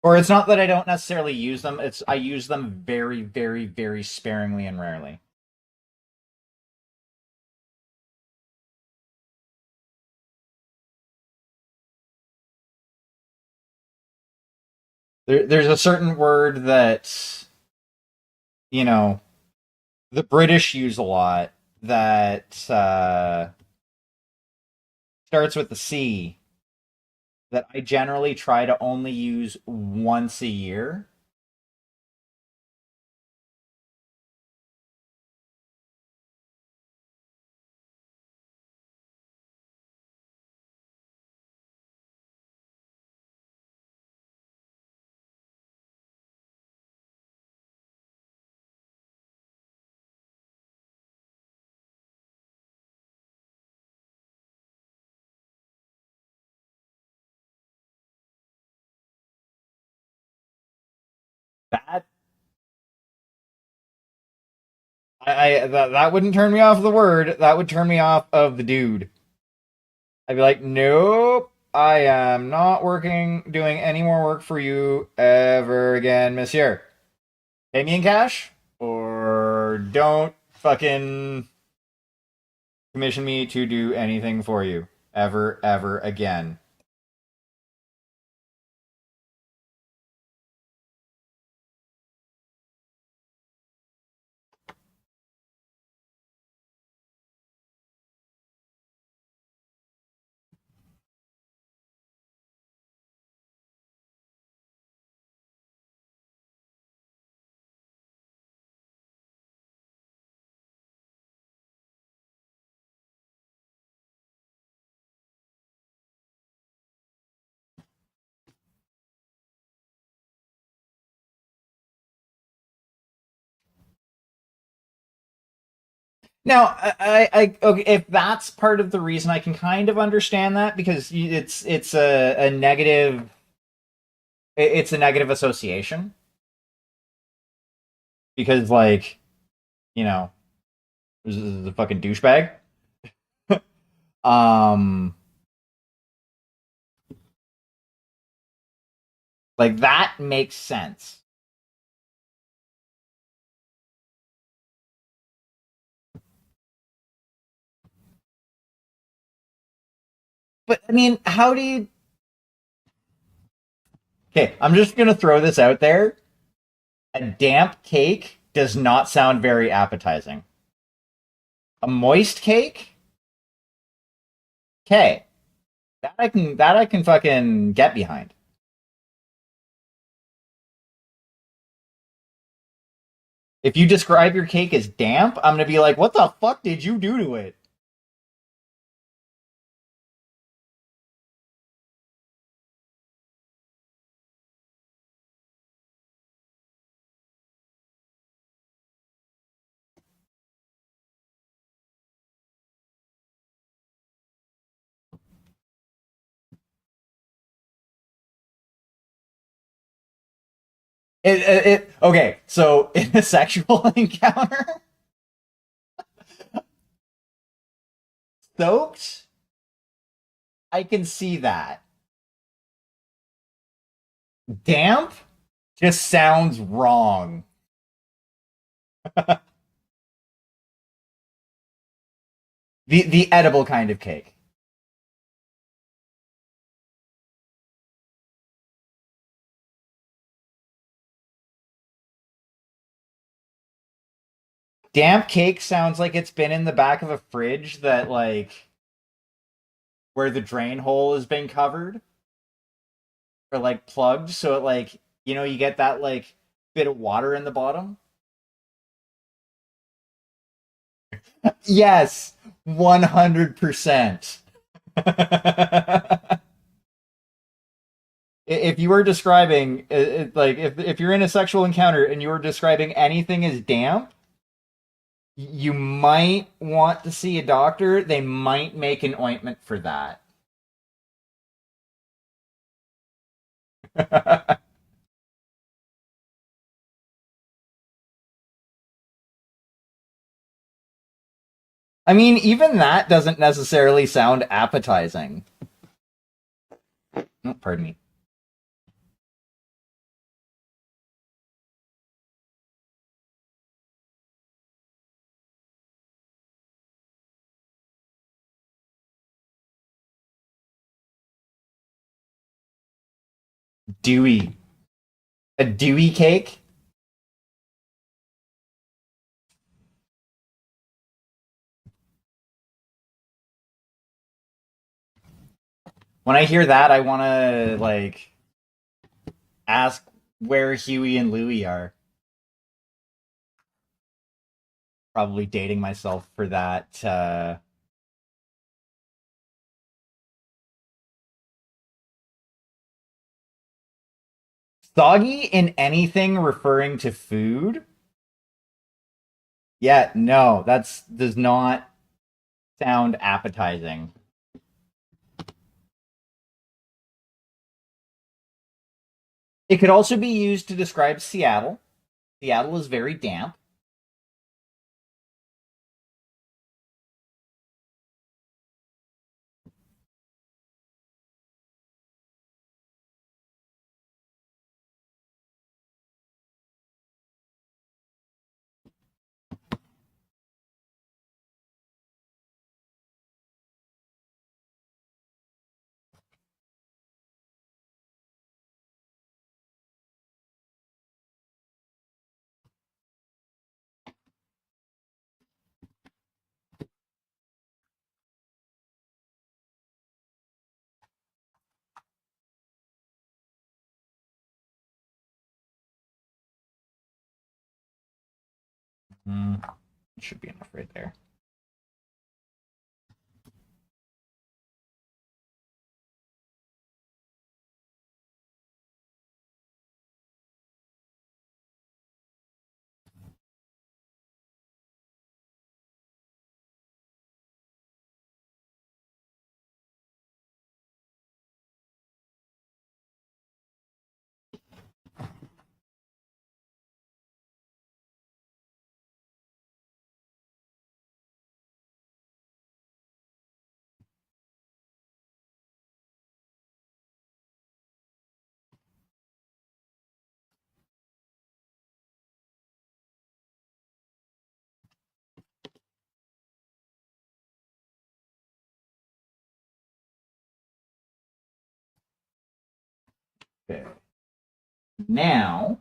Or it's not that I don't necessarily use them, it's I use them very, very, very sparingly and rarely. There's a certain word that, you know, the British use a lot that starts with the C that I generally try to only use once a year. That that wouldn't turn me off of the word. That would turn me off of the dude. I'd be like, nope, I am not doing any more work for you ever again, monsieur. Pay me in cash, or don't fucking commission me to do anything for you ever again. Now, okay, if that's part of the reason, I can kind of understand that because it's a negative, it's a negative association because like you know this is a fucking douchebag. um, like that makes sense. But I mean, how do you? Okay, I'm just gonna throw this out there. A damp cake does not sound very appetizing. A moist cake, okay, that I can fucking get behind. If you describe your cake as damp, I'm gonna be like, what the fuck did you do to it? Okay, so in a sexual encounter, soaked, I can see that. Damp just sounds wrong. The edible kind of cake. Damp cake sounds like it's been in the back of a fridge that like where the drain hole has been covered or like plugged, so it like you get that like bit of water in the bottom. Yes, 100%. If you were describing, like, if you're in a sexual encounter and you were describing anything as damp, you might want to see a doctor. They might make an ointment for that. I mean, even that doesn't necessarily sound appetizing. Oh, pardon me. Dewy. A dewy cake? When I hear that, I want to, like, ask where Huey and Louie are. Probably dating myself for that. Soggy in anything referring to food? Yeah, no, that's does not sound appetizing. It could also be used to describe Seattle. Seattle is very damp. Mm, should be enough right there. Okay. Now,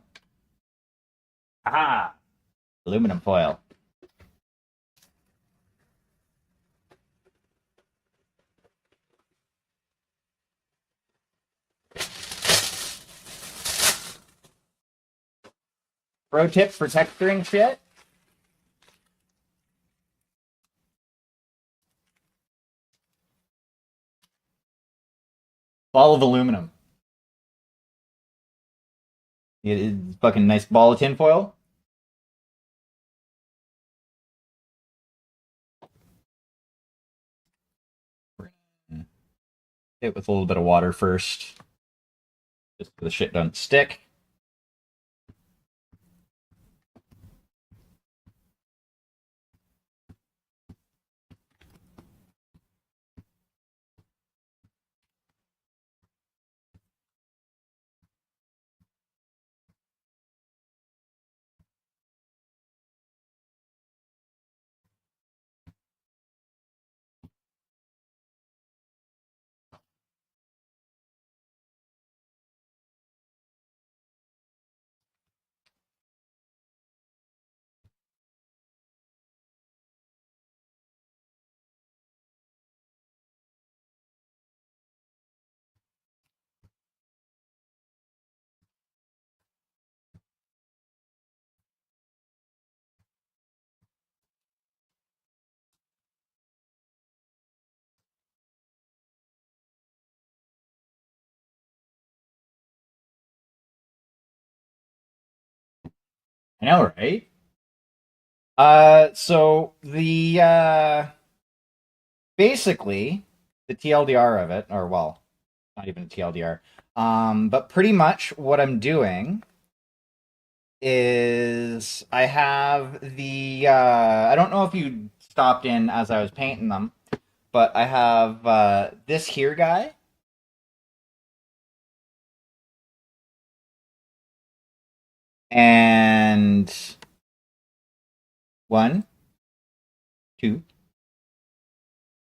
ah, aluminum foil. Pro tip for texturing shit: ball of aluminum. It's fucking nice ball of tinfoil. It with a little bit of water first, just so the shit doesn't stick. I know, right? So the basically the TLDR of it, or well, not even a TLDR, but pretty much what I'm doing is I have the I don't know if you stopped in as I was painting them, but I have this here guy, and one, two,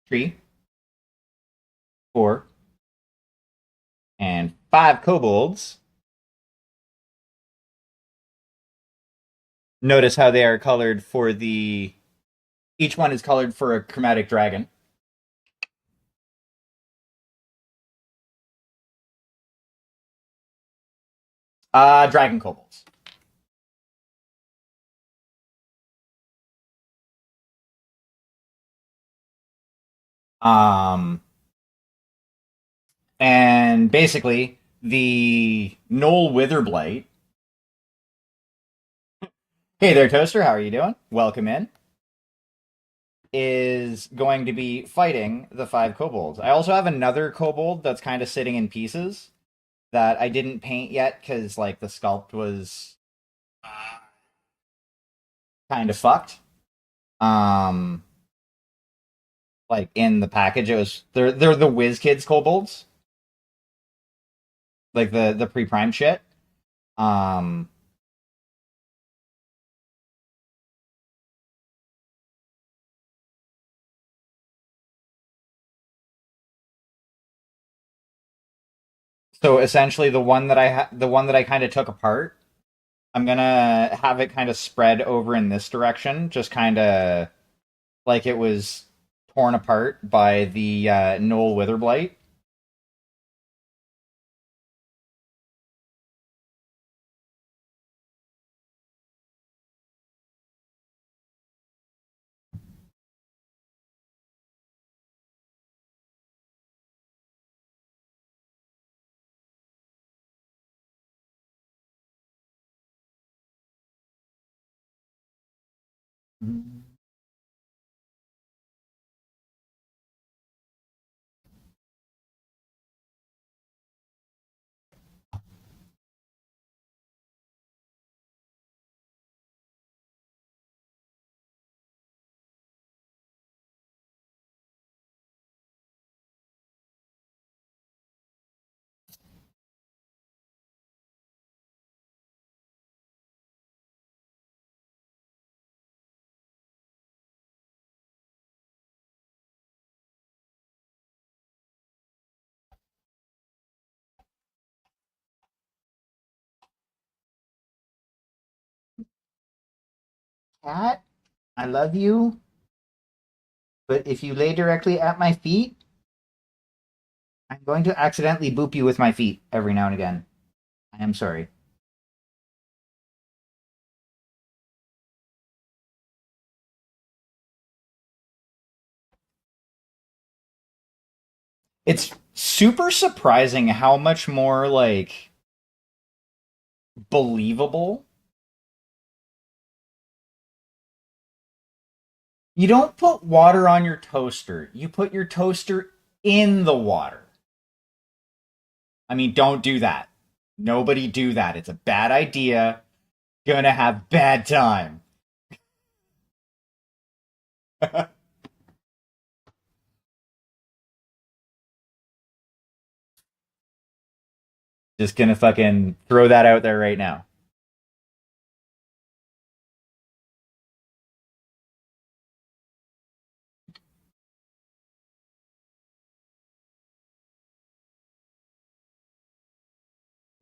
three, four, and five kobolds. Notice how they are colored for the each one is colored for a chromatic dragon. Dragon kobolds. Um, and basically the Knoll Witherblight. Hey there, Toaster. How are you doing? Welcome in. Is going to be fighting the five kobolds. I also have another kobold that's kind of sitting in pieces that I didn't paint yet because like the sculpt was kind of fucked. Um, like in the package, it was they're the Whiz Kids kobolds, like the pre prime shit. Um, so essentially, the one that I kind of took apart, I'm gonna have it kind of spread over in this direction, just kind of like it was torn apart by the Knoll Witherblight. Cat, I love you, but if you lay directly at my feet, I'm going to accidentally boop you with my feet every now and again. I am sorry. It's super surprising how much more like believable. You don't put water on your toaster. You put your toaster in the water. I mean, don't do that. Nobody do that. It's a bad idea. Gonna have bad time. Just gonna fucking throw that out there right now.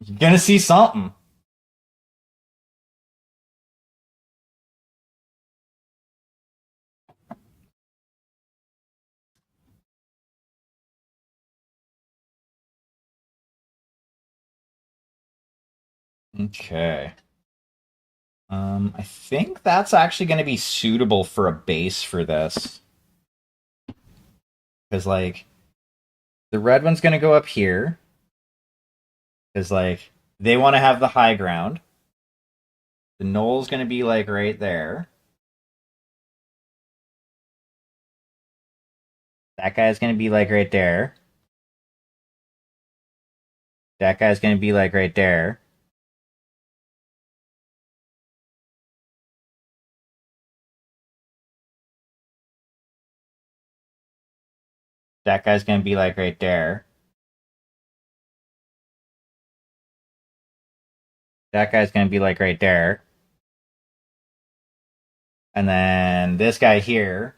You're gonna see something. Okay. I think that's actually going to be suitable for a base for this. Because, like, the red one's going to go up here. Because, like, they want to have the high ground. The knoll's going to be like right there. That guy's going to be like right there. That guy's going to be like right there. That guy's going to be like right there. That guy's going to be like right there. And then this guy here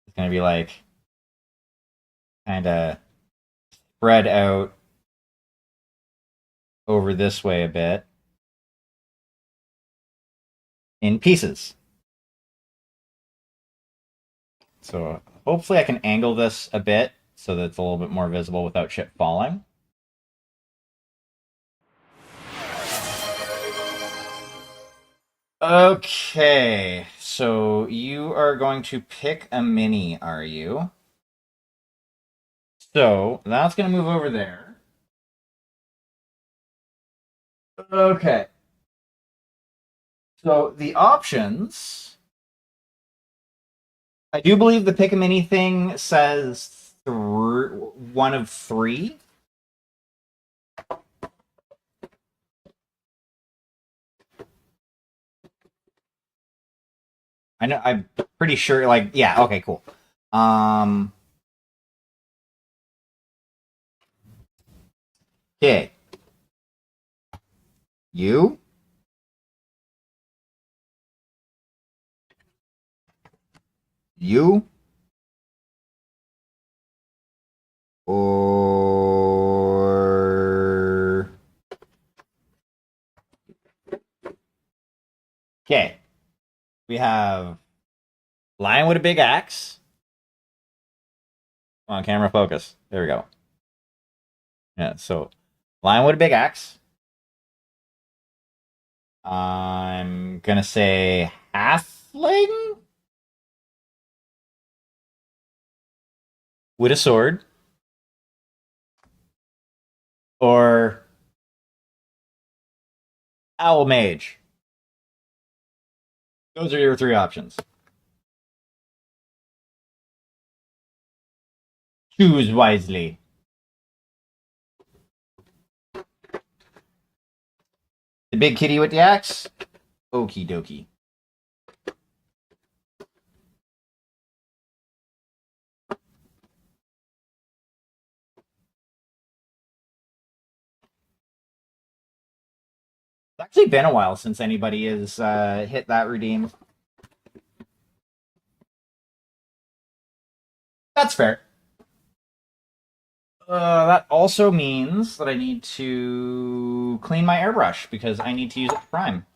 is going to be like kind of spread out over this way a bit in pieces. So hopefully I can angle this a bit so that it's a little bit more visible without shit falling. Okay, so you are going to pick a mini, are you? So that's going to move over there. Okay. So the options. I do believe the pick a mini thing says one of three. I know. I'm pretty sure. Like, yeah. Okay. Cool. Um. Okay. You. You. Or. Okay. We have lion with a big axe. Come on, camera focus. There we go. Yeah. So, lion with a big axe. I'm gonna say halfling with a sword, or owl mage. Those are your three options. Choose wisely. The big kitty with the axe? Okie dokie. It's actually been a while since anybody has hit that redeem. That's fair. That also means that I need to clean my airbrush because I need to use it to prime.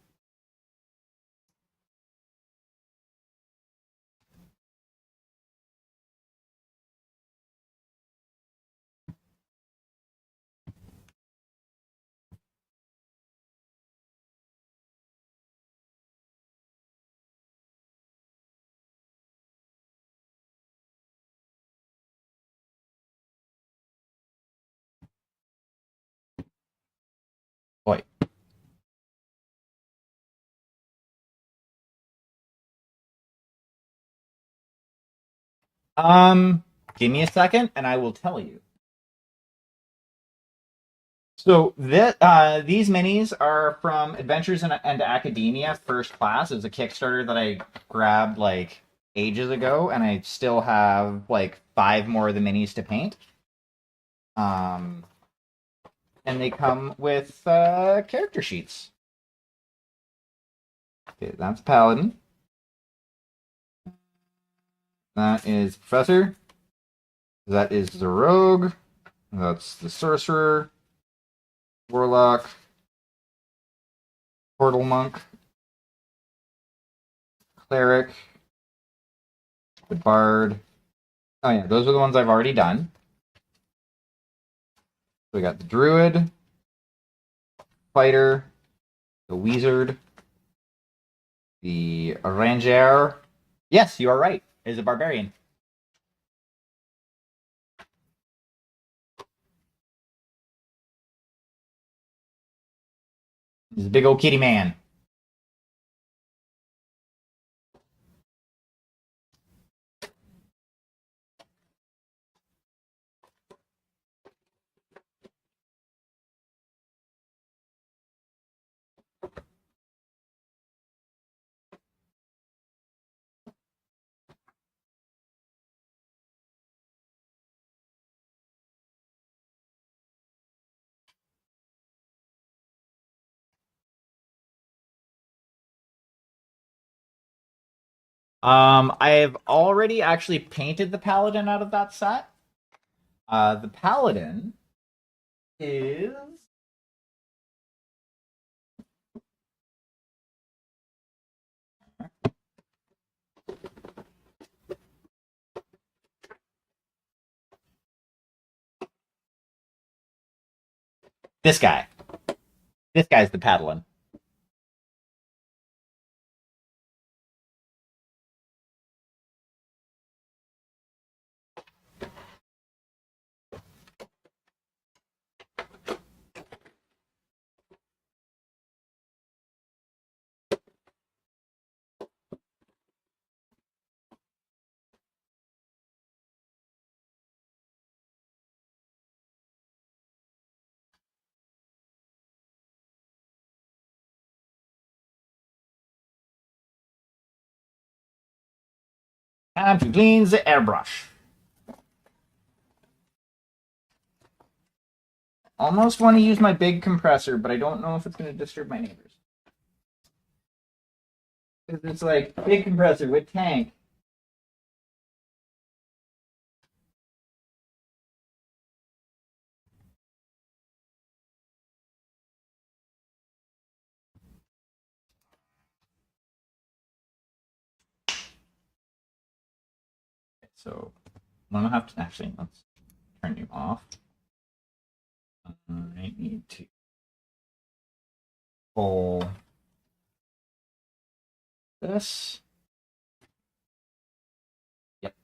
Boy. Give me a second and I will tell you. So these minis are from Adventures and Academia First Class. It's a Kickstarter that I grabbed like ages ago, and I still have like 5 more of the minis to paint. And they come with character sheets. Okay, that's Paladin. That is Professor. That is the Rogue. That's the Sorcerer. Warlock. Portal Monk. Cleric. The Bard. Oh yeah, those are the ones I've already done. So we got the Druid, Fighter, the Wizard, the Ranger. Yes, you are right. It is a Barbarian. He's a big old kitty man. I've already actually painted the paladin out of that set. The paladin is this guy. This guy's the paladin. Time to clean the airbrush. Almost want to use my big compressor, but I don't know if it's going to disturb my neighbors. Because it's like big compressor with tank. So I'm gonna have to actually let's turn you off. I need to pull this. Yep.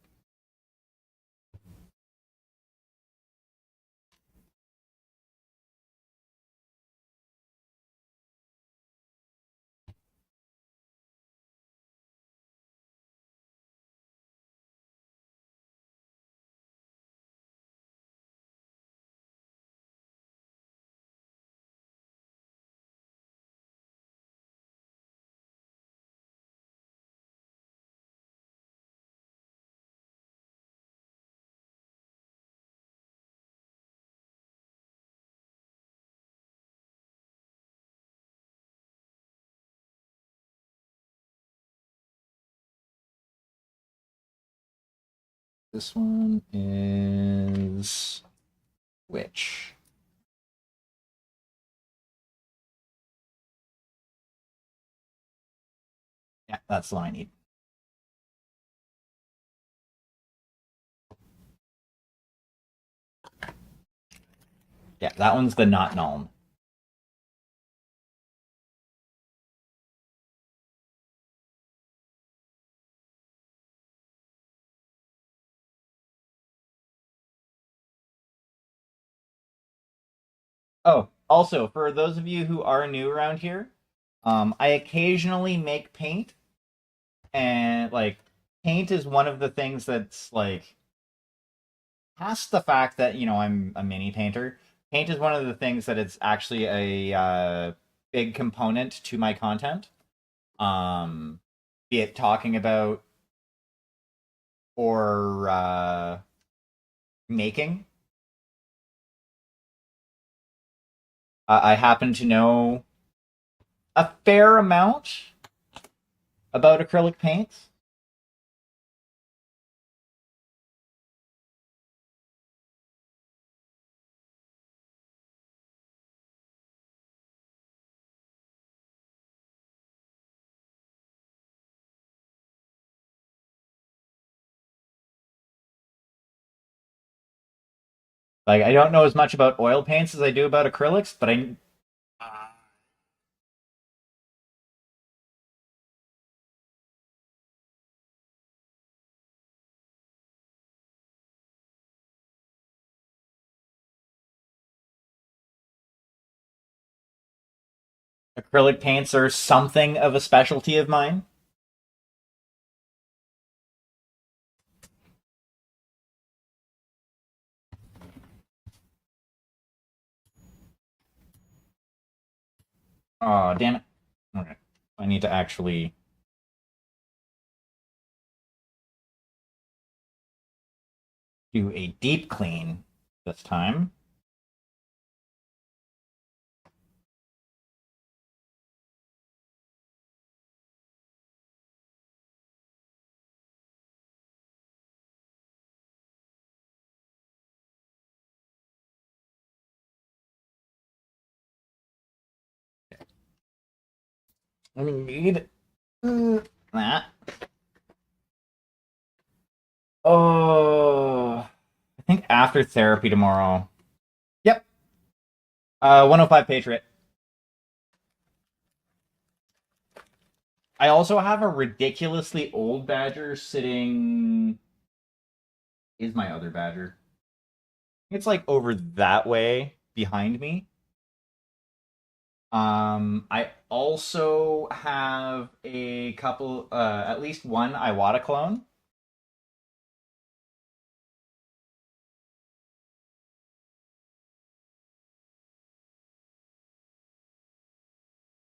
This one is which? Yeah, that's the one I need. Yeah, that one's the not known. Oh, also, for those of you who are new around here, I occasionally make paint, and like paint is one of the things that's like past the fact that I'm a mini painter. Paint is one of the things that it's actually a big component to my content. Be it talking about or making. I happen to know a fair amount about acrylic paints. Like I don't know as much about oil paints as I do about acrylics, but I Acrylic paints are something of a specialty of mine. Oh, damn it. Okay. I need to actually do a deep clean this time. I need that. Oh, I think after therapy tomorrow. Yep. 105 Patriot. I also have a ridiculously old badger sitting. Is my other badger? It's like over that way behind me. I also have a couple, at least one Iwata clone.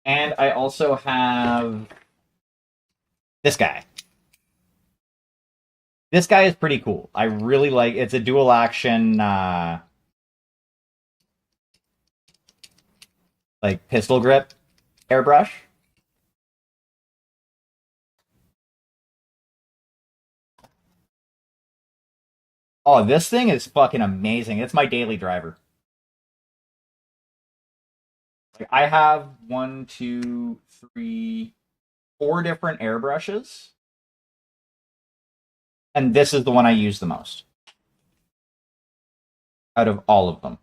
And I also have this guy. This guy is pretty cool. I really like it's a dual action like pistol grip airbrush. Oh, this thing is fucking amazing. It's my daily driver. Like, I have one, two, three, four different airbrushes, and this is the one I use the most out of all of them.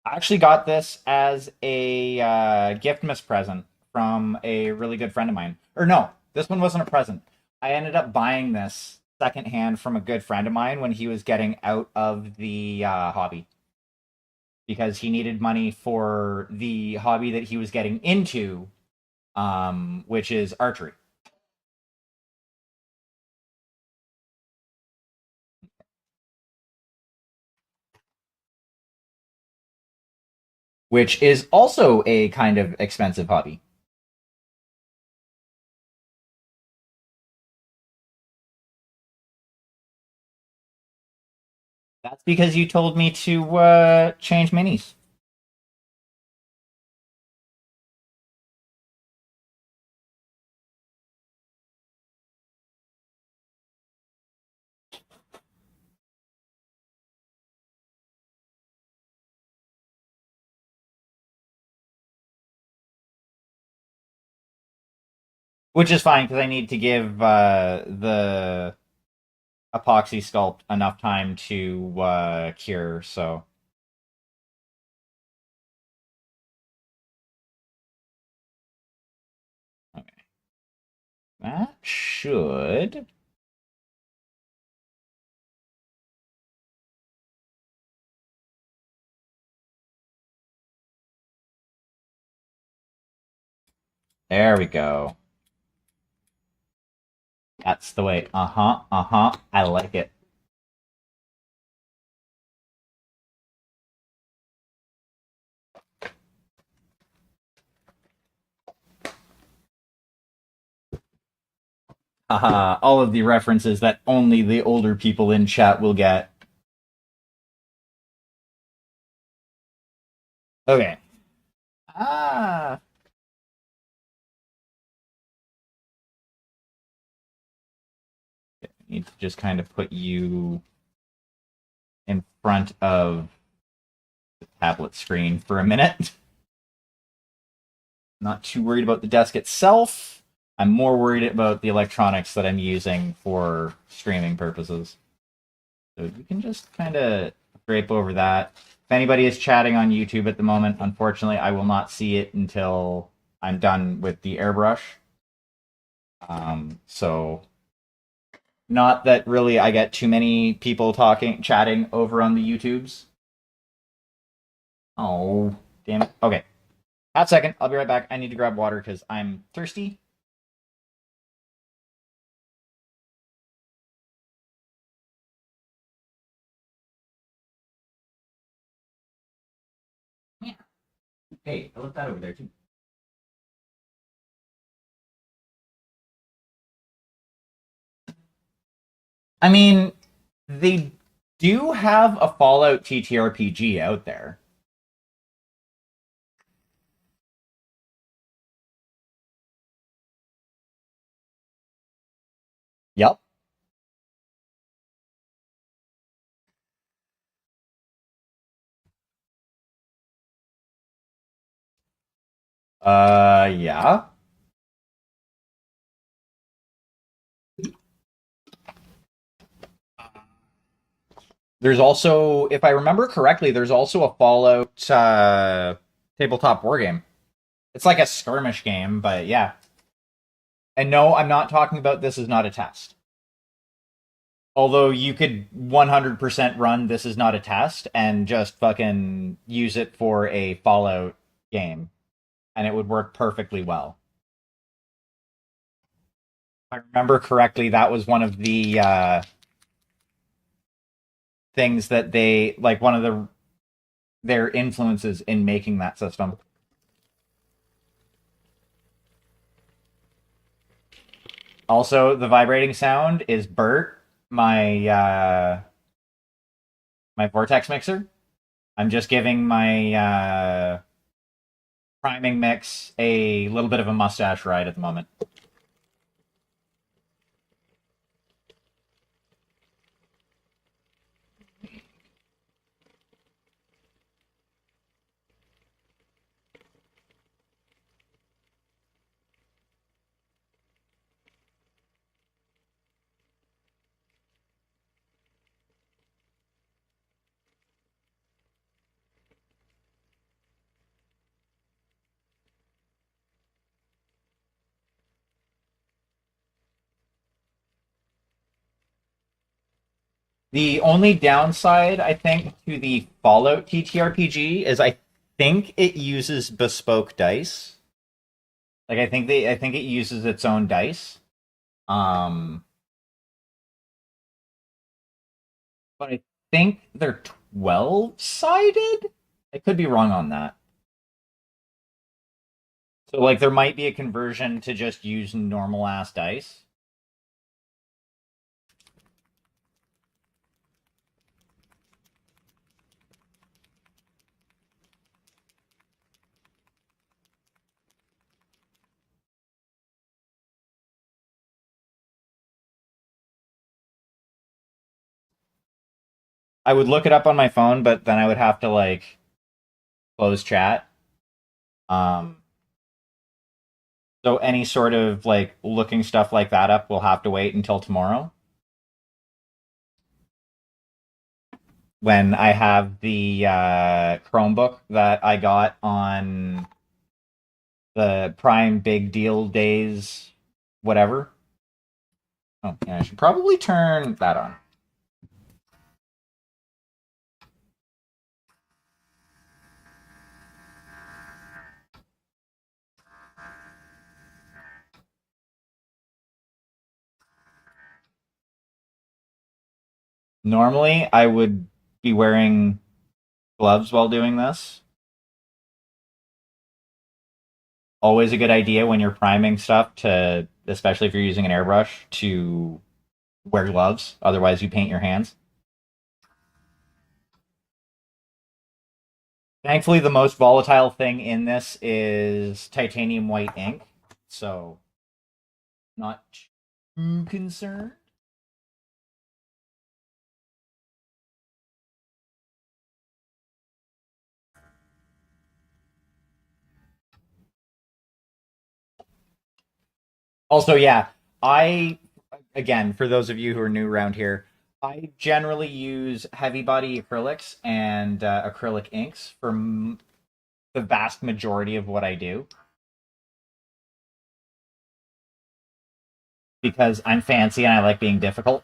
I actually got this as a gift miss present from a really good friend of mine. Or no, this one wasn't a present. I ended up buying this secondhand from a good friend of mine when he was getting out of the hobby because he needed money for the hobby that he was getting into, which is archery. Which is also a kind of expensive hobby. That's because you told me to change minis. Which is fine because I need to give the epoxy sculpt enough time to cure. So okay. That should. There we go. That's the way. Uh huh. Uh huh. I like it. Haha. All of the references that only the older people in chat will get. Okay. Ah. I need to just kind of put you in front of the tablet screen for a minute. Not too worried about the desk itself. I'm more worried about the electronics that I'm using for streaming purposes. So you can just kind of drape over that. If anybody is chatting on YouTube at the moment, unfortunately, I will not see it until I'm done with the airbrush. So not that really I get too many people chatting over on the YouTubes. Oh, damn it. Okay. Half second. I'll be right back. I need to grab water because I'm thirsty. Yeah. Hey, I left that over there too. I mean, they do have a Fallout TTRPG out there. Yep. Yeah. There's also, if I remember correctly, there's also a Fallout tabletop war game. It's like a skirmish game, but yeah. And no, I'm not talking about this is not a test. Although you could 100% run this is not a test and just fucking use it for a Fallout game, and it would work perfectly well. If I remember correctly, that was one of the things that they like one of their influences in making that system. Also, the vibrating sound is Bert, my vortex mixer. I'm just giving my priming mix a little bit of a mustache ride at the moment. The only downside, I think, to the Fallout TTRPG is I think it uses bespoke dice. Like I think it uses its own dice. Um, but I think they're 12 sided. I could be wrong on that. So like there might be a conversion to just use normal ass dice. I would look it up on my phone, but then I would have to like close chat. Um, so any sort of like looking stuff like that up will have to wait until tomorrow when I have the Chromebook that I got on the Prime Big Deal Days, whatever. Oh, yeah, I should probably turn that on. Normally, I would be wearing gloves while doing this. Always a good idea when you're priming stuff to, especially if you're using an airbrush, to wear gloves. Otherwise, you paint your hands. Thankfully, the most volatile thing in this is titanium white ink, so not too concerned. Also, yeah, I again, for those of you who are new around here, I generally use heavy body acrylics and acrylic inks for the vast majority of what I do because I'm fancy and I like being difficult.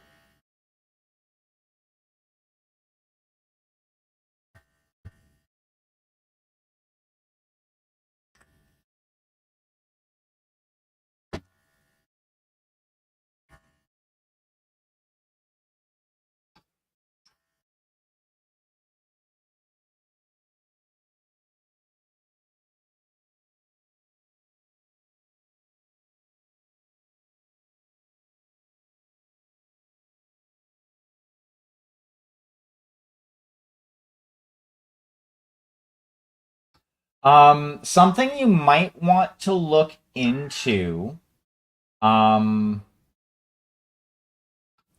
Something you might want to look into. Um,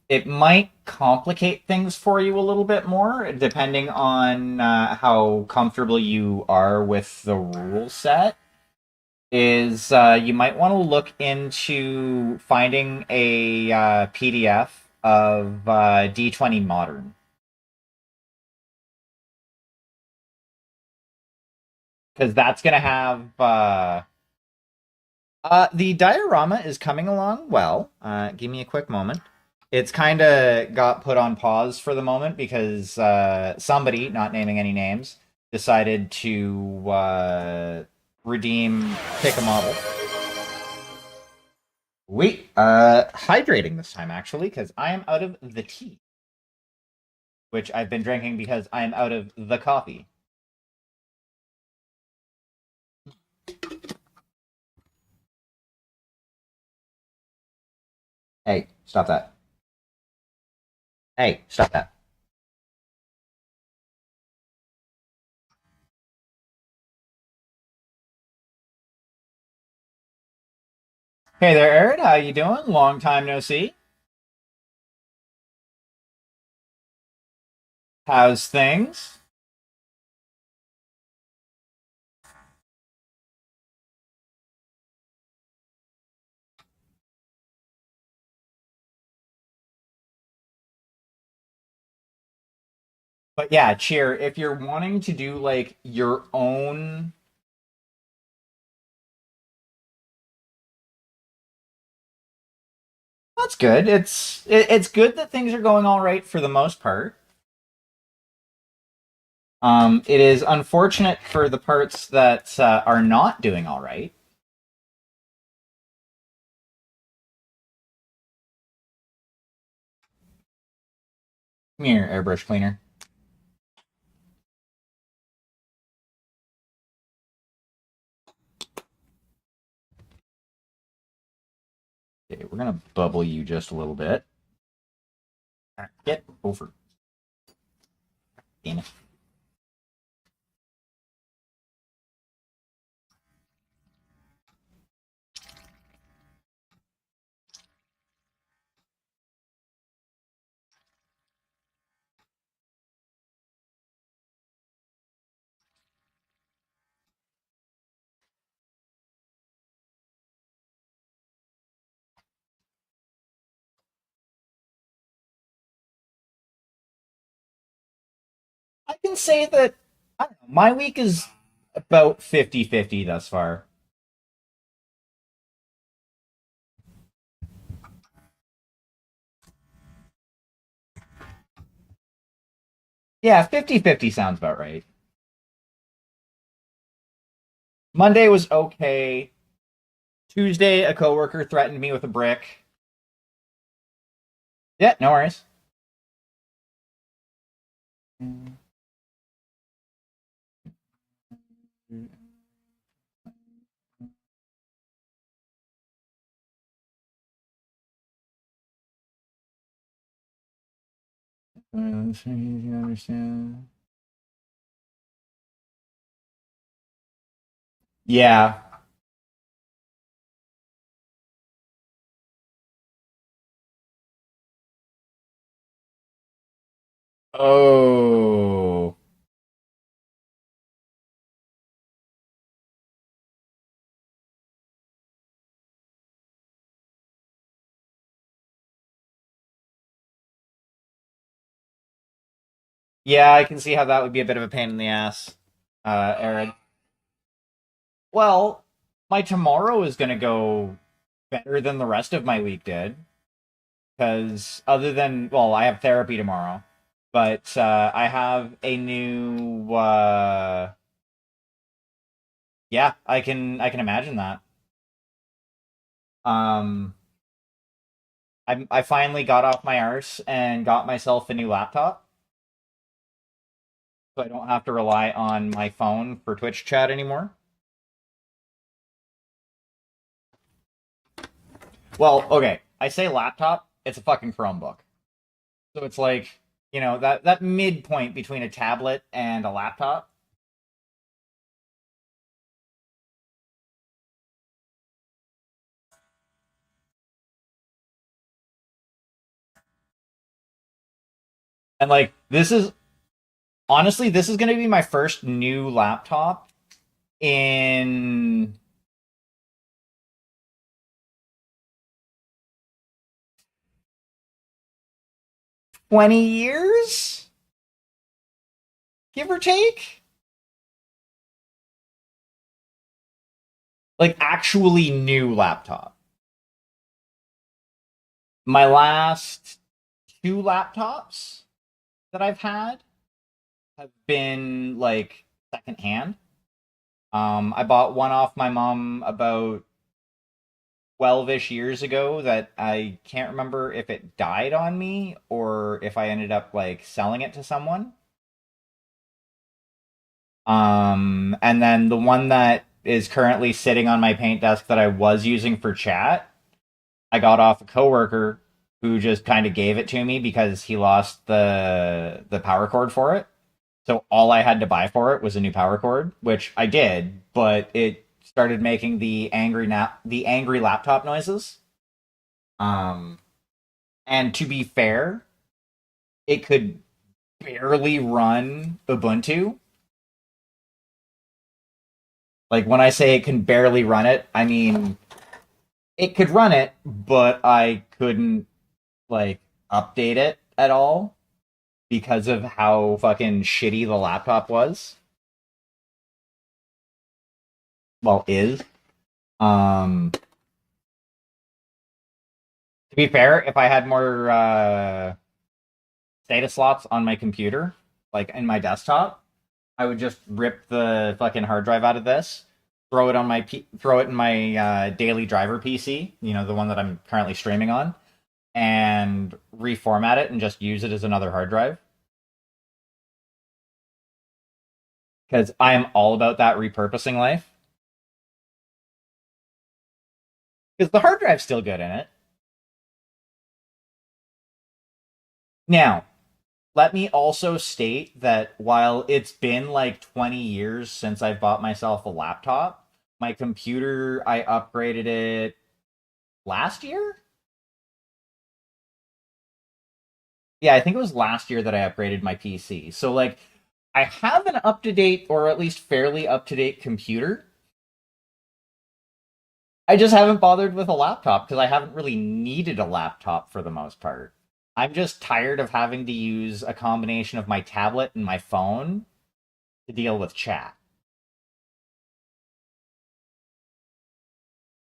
it might complicate things for you a little bit more, depending on how comfortable you are with the rule set. Is you might want to look into finding a PDF of D20 Modern because that's going to have the diorama is coming along well. Give me a quick moment. It's kind of got put on pause for the moment because somebody, not naming any names, decided to redeem pick a model. Wait, hydrating this time actually because I am out of the tea, which I've been drinking because I am out of the coffee. Hey, stop that. Hey, stop that. Hey there, Aaron. How you doing? Long time no see. How's things? But yeah, cheer. If you're wanting to do like your own, that's good. It's good that things are going all right for the most part. It is unfortunate for the parts that are not doing all right. Come here, airbrush cleaner. Okay, we're gonna bubble you just a little bit. Get over. Damn it. I can say that I don't know, my week is about 50-50 thus far. Yeah, 50-50 sounds about right. Monday was okay. Tuesday, a coworker threatened me with a brick. Yeah, no worries. You understand? Yeah. Oh. Yeah, I can see how that would be a bit of a pain in the ass, Aaron. Well, my tomorrow is going to go better than the rest of my week did. Because other than, well, I have therapy tomorrow, but I have a new, yeah, I can imagine that. Um, I finally got off my arse and got myself a new laptop, so I don't have to rely on my phone for Twitch chat anymore. Well, okay, I say laptop, it's a fucking Chromebook. So it's like, that midpoint between a tablet and a laptop. And like this is honestly this is going to be my first new laptop in 20 years, give or take. Like actually new laptop. My last two laptops that I've had have been like secondhand. I bought one off my mom about 12-ish years ago that I can't remember if it died on me or if I ended up like selling it to someone. And then the one that is currently sitting on my paint desk that I was using for chat, I got off a coworker who just kind of gave it to me because he lost the power cord for it. So all I had to buy for it was a new power cord, which I did, but it started making the angry laptop noises. Um, and to be fair, it could barely run Ubuntu. Like when I say it can barely run it, I mean it could run it, but I couldn't like update it at all because of how fucking shitty the laptop was. Well, is. To be fair, if I had more data slots on my computer, like in my desktop, I would just rip the fucking hard drive out of this, throw it in my daily driver PC, the one that I'm currently streaming on, and reformat it and just use it as another hard drive. Because I am all about that repurposing life. Because the hard drive's still good in it. Now, let me also state that while it's been like 20 years since I bought myself a laptop, my computer, I upgraded it last year? Yeah, I think it was last year that I upgraded my PC. So, like, I have an up to date or at least fairly up to date computer. I just haven't bothered with a laptop because I haven't really needed a laptop for the most part. I'm just tired of having to use a combination of my tablet and my phone to deal with chat.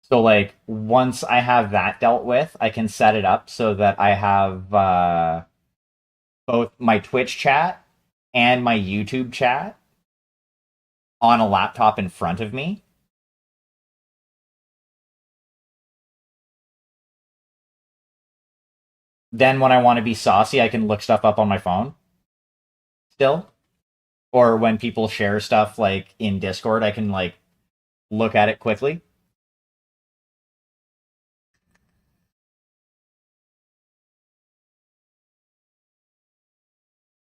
So like once I have that dealt with, I can set it up so that I have both my Twitch chat and my YouTube chat on a laptop in front of me. Then when I want to be saucy, I can look stuff up on my phone still. Or when people share stuff like in Discord, I can like look at it quickly.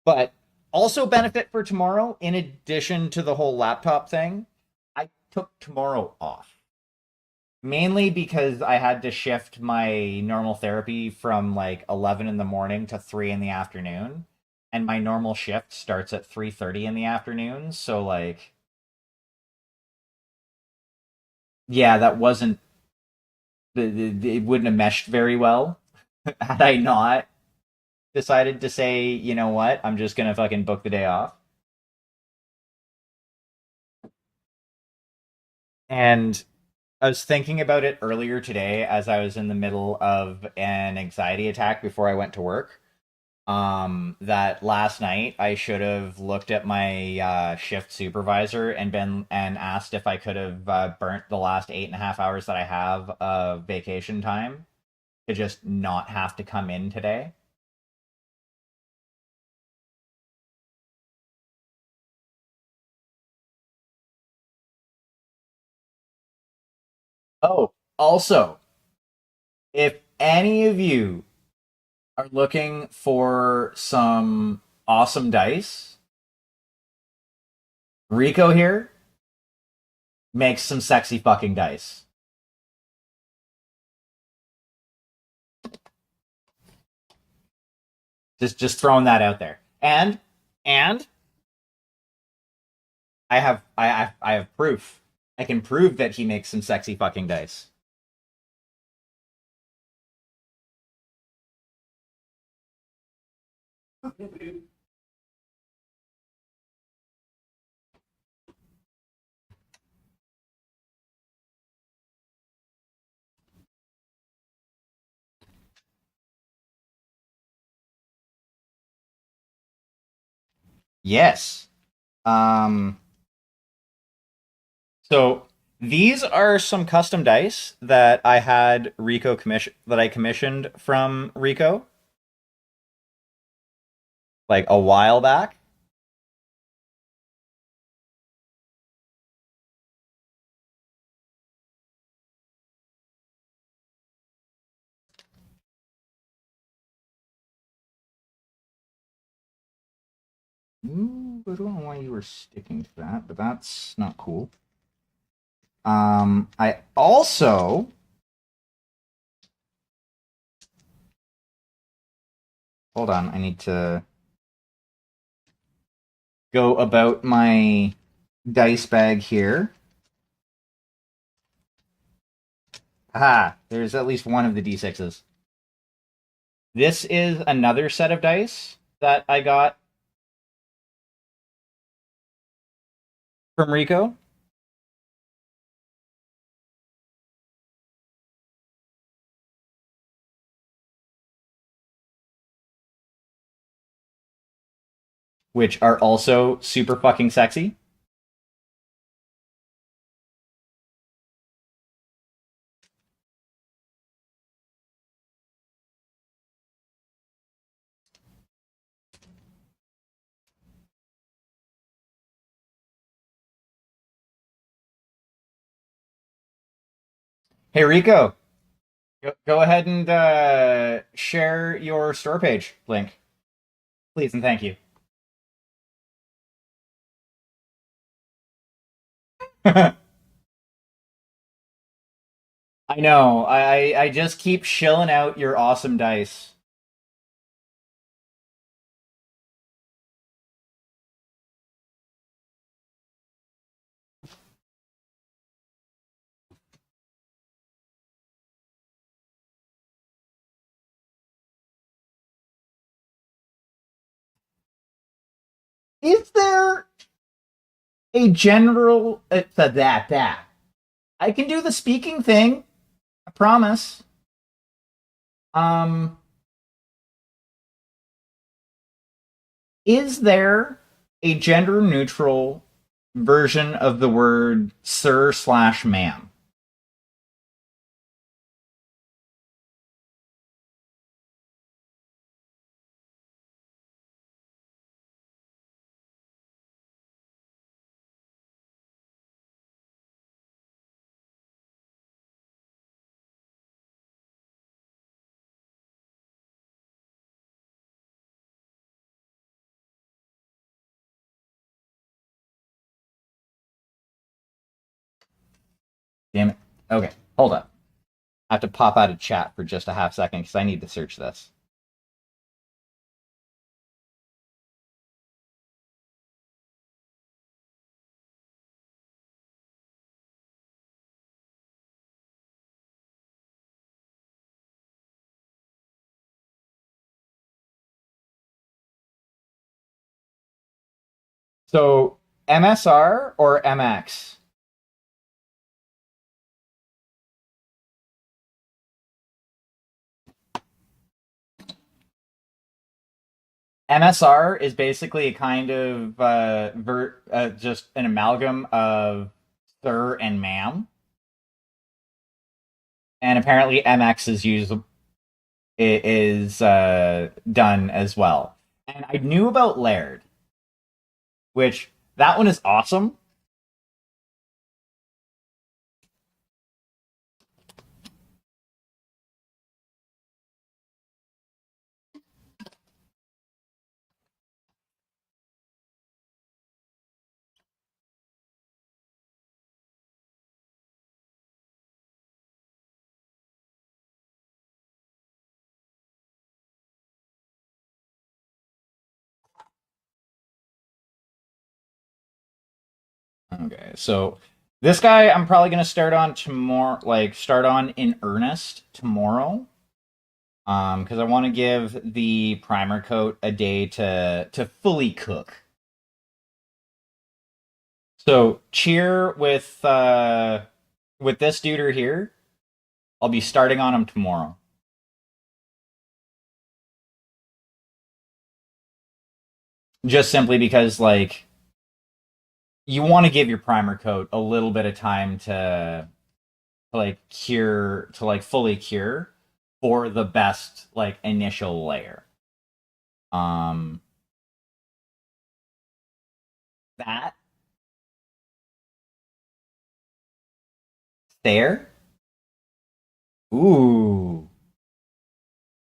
But also benefit for tomorrow, in addition to the whole laptop thing, I took tomorrow off. Mainly because I had to shift my normal therapy from like 11 in the morning to 3 in the afternoon. And my normal shift starts at 3:30 in the afternoon. So like yeah, that wasn't it wouldn't have meshed very well had I not decided to say, you know what, I'm just gonna fucking book the day off. And I was thinking about it earlier today as I was in the middle of an anxiety attack before I went to work. That last night I should have looked at my shift supervisor and been and asked if I could have burnt the last 8.5 hours that I have of vacation time to just not have to come in today. Oh, also, if any of you are looking for some awesome dice, Rico here makes some sexy fucking dice. Just throwing that out there. And I have proof. I can prove that he makes some sexy fucking dice. Yes. Um so these are some custom dice that I had Rico commission that I commissioned from Rico like a while back. Ooh, I don't know why you were sticking to that, but that's not cool. I also hold on, I need to go about my dice bag here. Aha, there's at least one of the D6s. This is another set of dice that I got from Rico, which are also super fucking sexy. Hey Rico, go ahead and share your store page link, please and thank you. I know. I just keep shilling out your awesome dice. Is there a general that I can do the speaking thing? I promise. Um, is there a gender neutral version of the word sir slash ma'am? Damn it. Okay, hold up. I have to pop out of chat for just a half second because I need to search this. So MSR or MX? MSR is basically a kind of just an amalgam of sir and ma'am, and apparently MX is done as well. And I knew about Laird, which that one is awesome. Okay, so this guy I'm probably gonna start on tomorrow, like start on in earnest tomorrow. Because I want to give the primer coat a day to fully cook. So cheer with this duder here. I'll be starting on him tomorrow. Just simply because like you want to give your primer coat a little bit of time to like cure to like fully cure for the best like initial layer. Um that there. Ooh.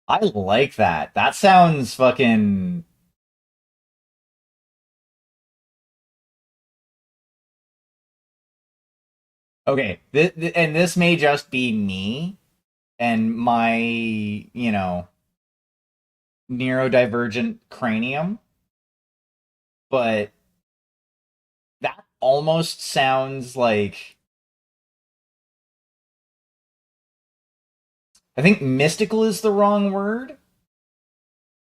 I like that. That sounds fucking okay. And this may just be me and my, neurodivergent cranium, but that almost sounds like I think mystical is the wrong word.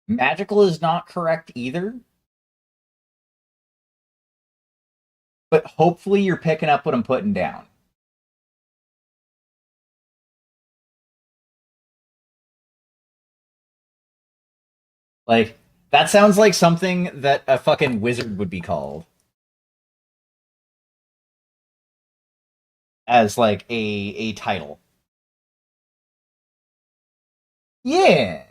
Magical is not correct either, but hopefully you're picking up what I'm putting down. Like that sounds like something that a fucking wizard would be called as like a title. Yeah.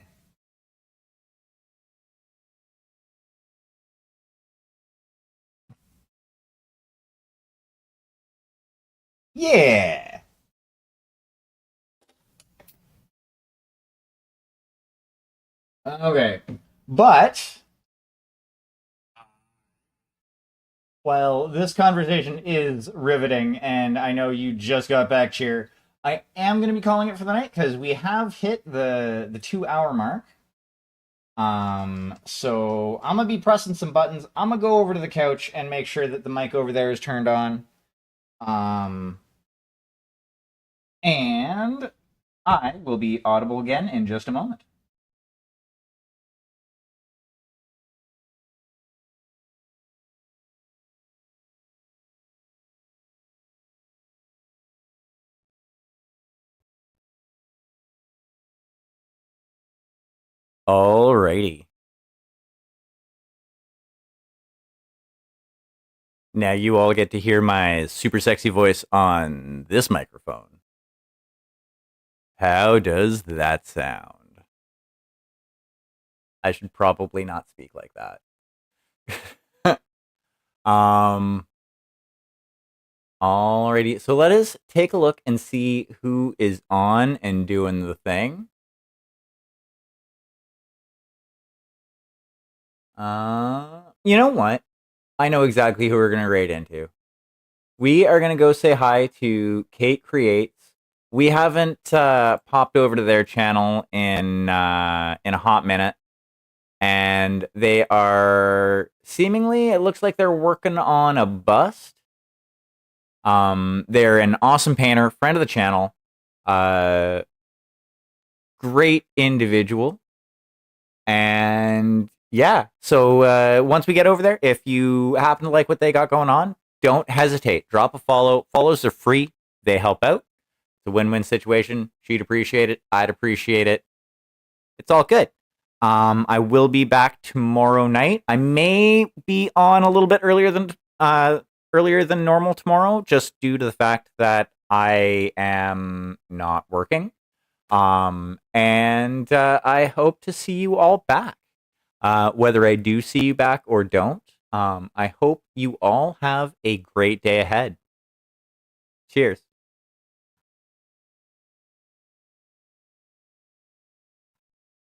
Yeah. Okay. But while this conversation is riveting, and I know you just got back, Cheer, I am going to be calling it for the night because we have hit the 2 hour mark. So I'm gonna be pressing some buttons. I'm gonna go over to the couch and make sure that the mic over there is turned on. Um, and I will be audible again in just a moment. Alrighty. Now you all get to hear my super sexy voice on this microphone. How does that sound? I should probably not speak like that. um Alrighty. So let us take a look and see who is on and doing the thing. You know what? I know exactly who we're gonna raid into. We are gonna go say hi to Kate Creates. We haven't popped over to their channel in a hot minute, and they are seemingly it looks like they're working on a bust. They're an awesome painter, friend of the channel, uh, great individual, and yeah. So once we get over there, if you happen to like what they got going on, don't hesitate. Drop a follow. Follows are free. They help out. It's a win-win situation. She'd appreciate it. I'd appreciate it. It's all good. I will be back tomorrow night. I may be on a little bit earlier than normal tomorrow, just due to the fact that I am not working. And I hope to see you all back. Whether I do see you back or don't, I hope you all have a great day ahead. Cheers.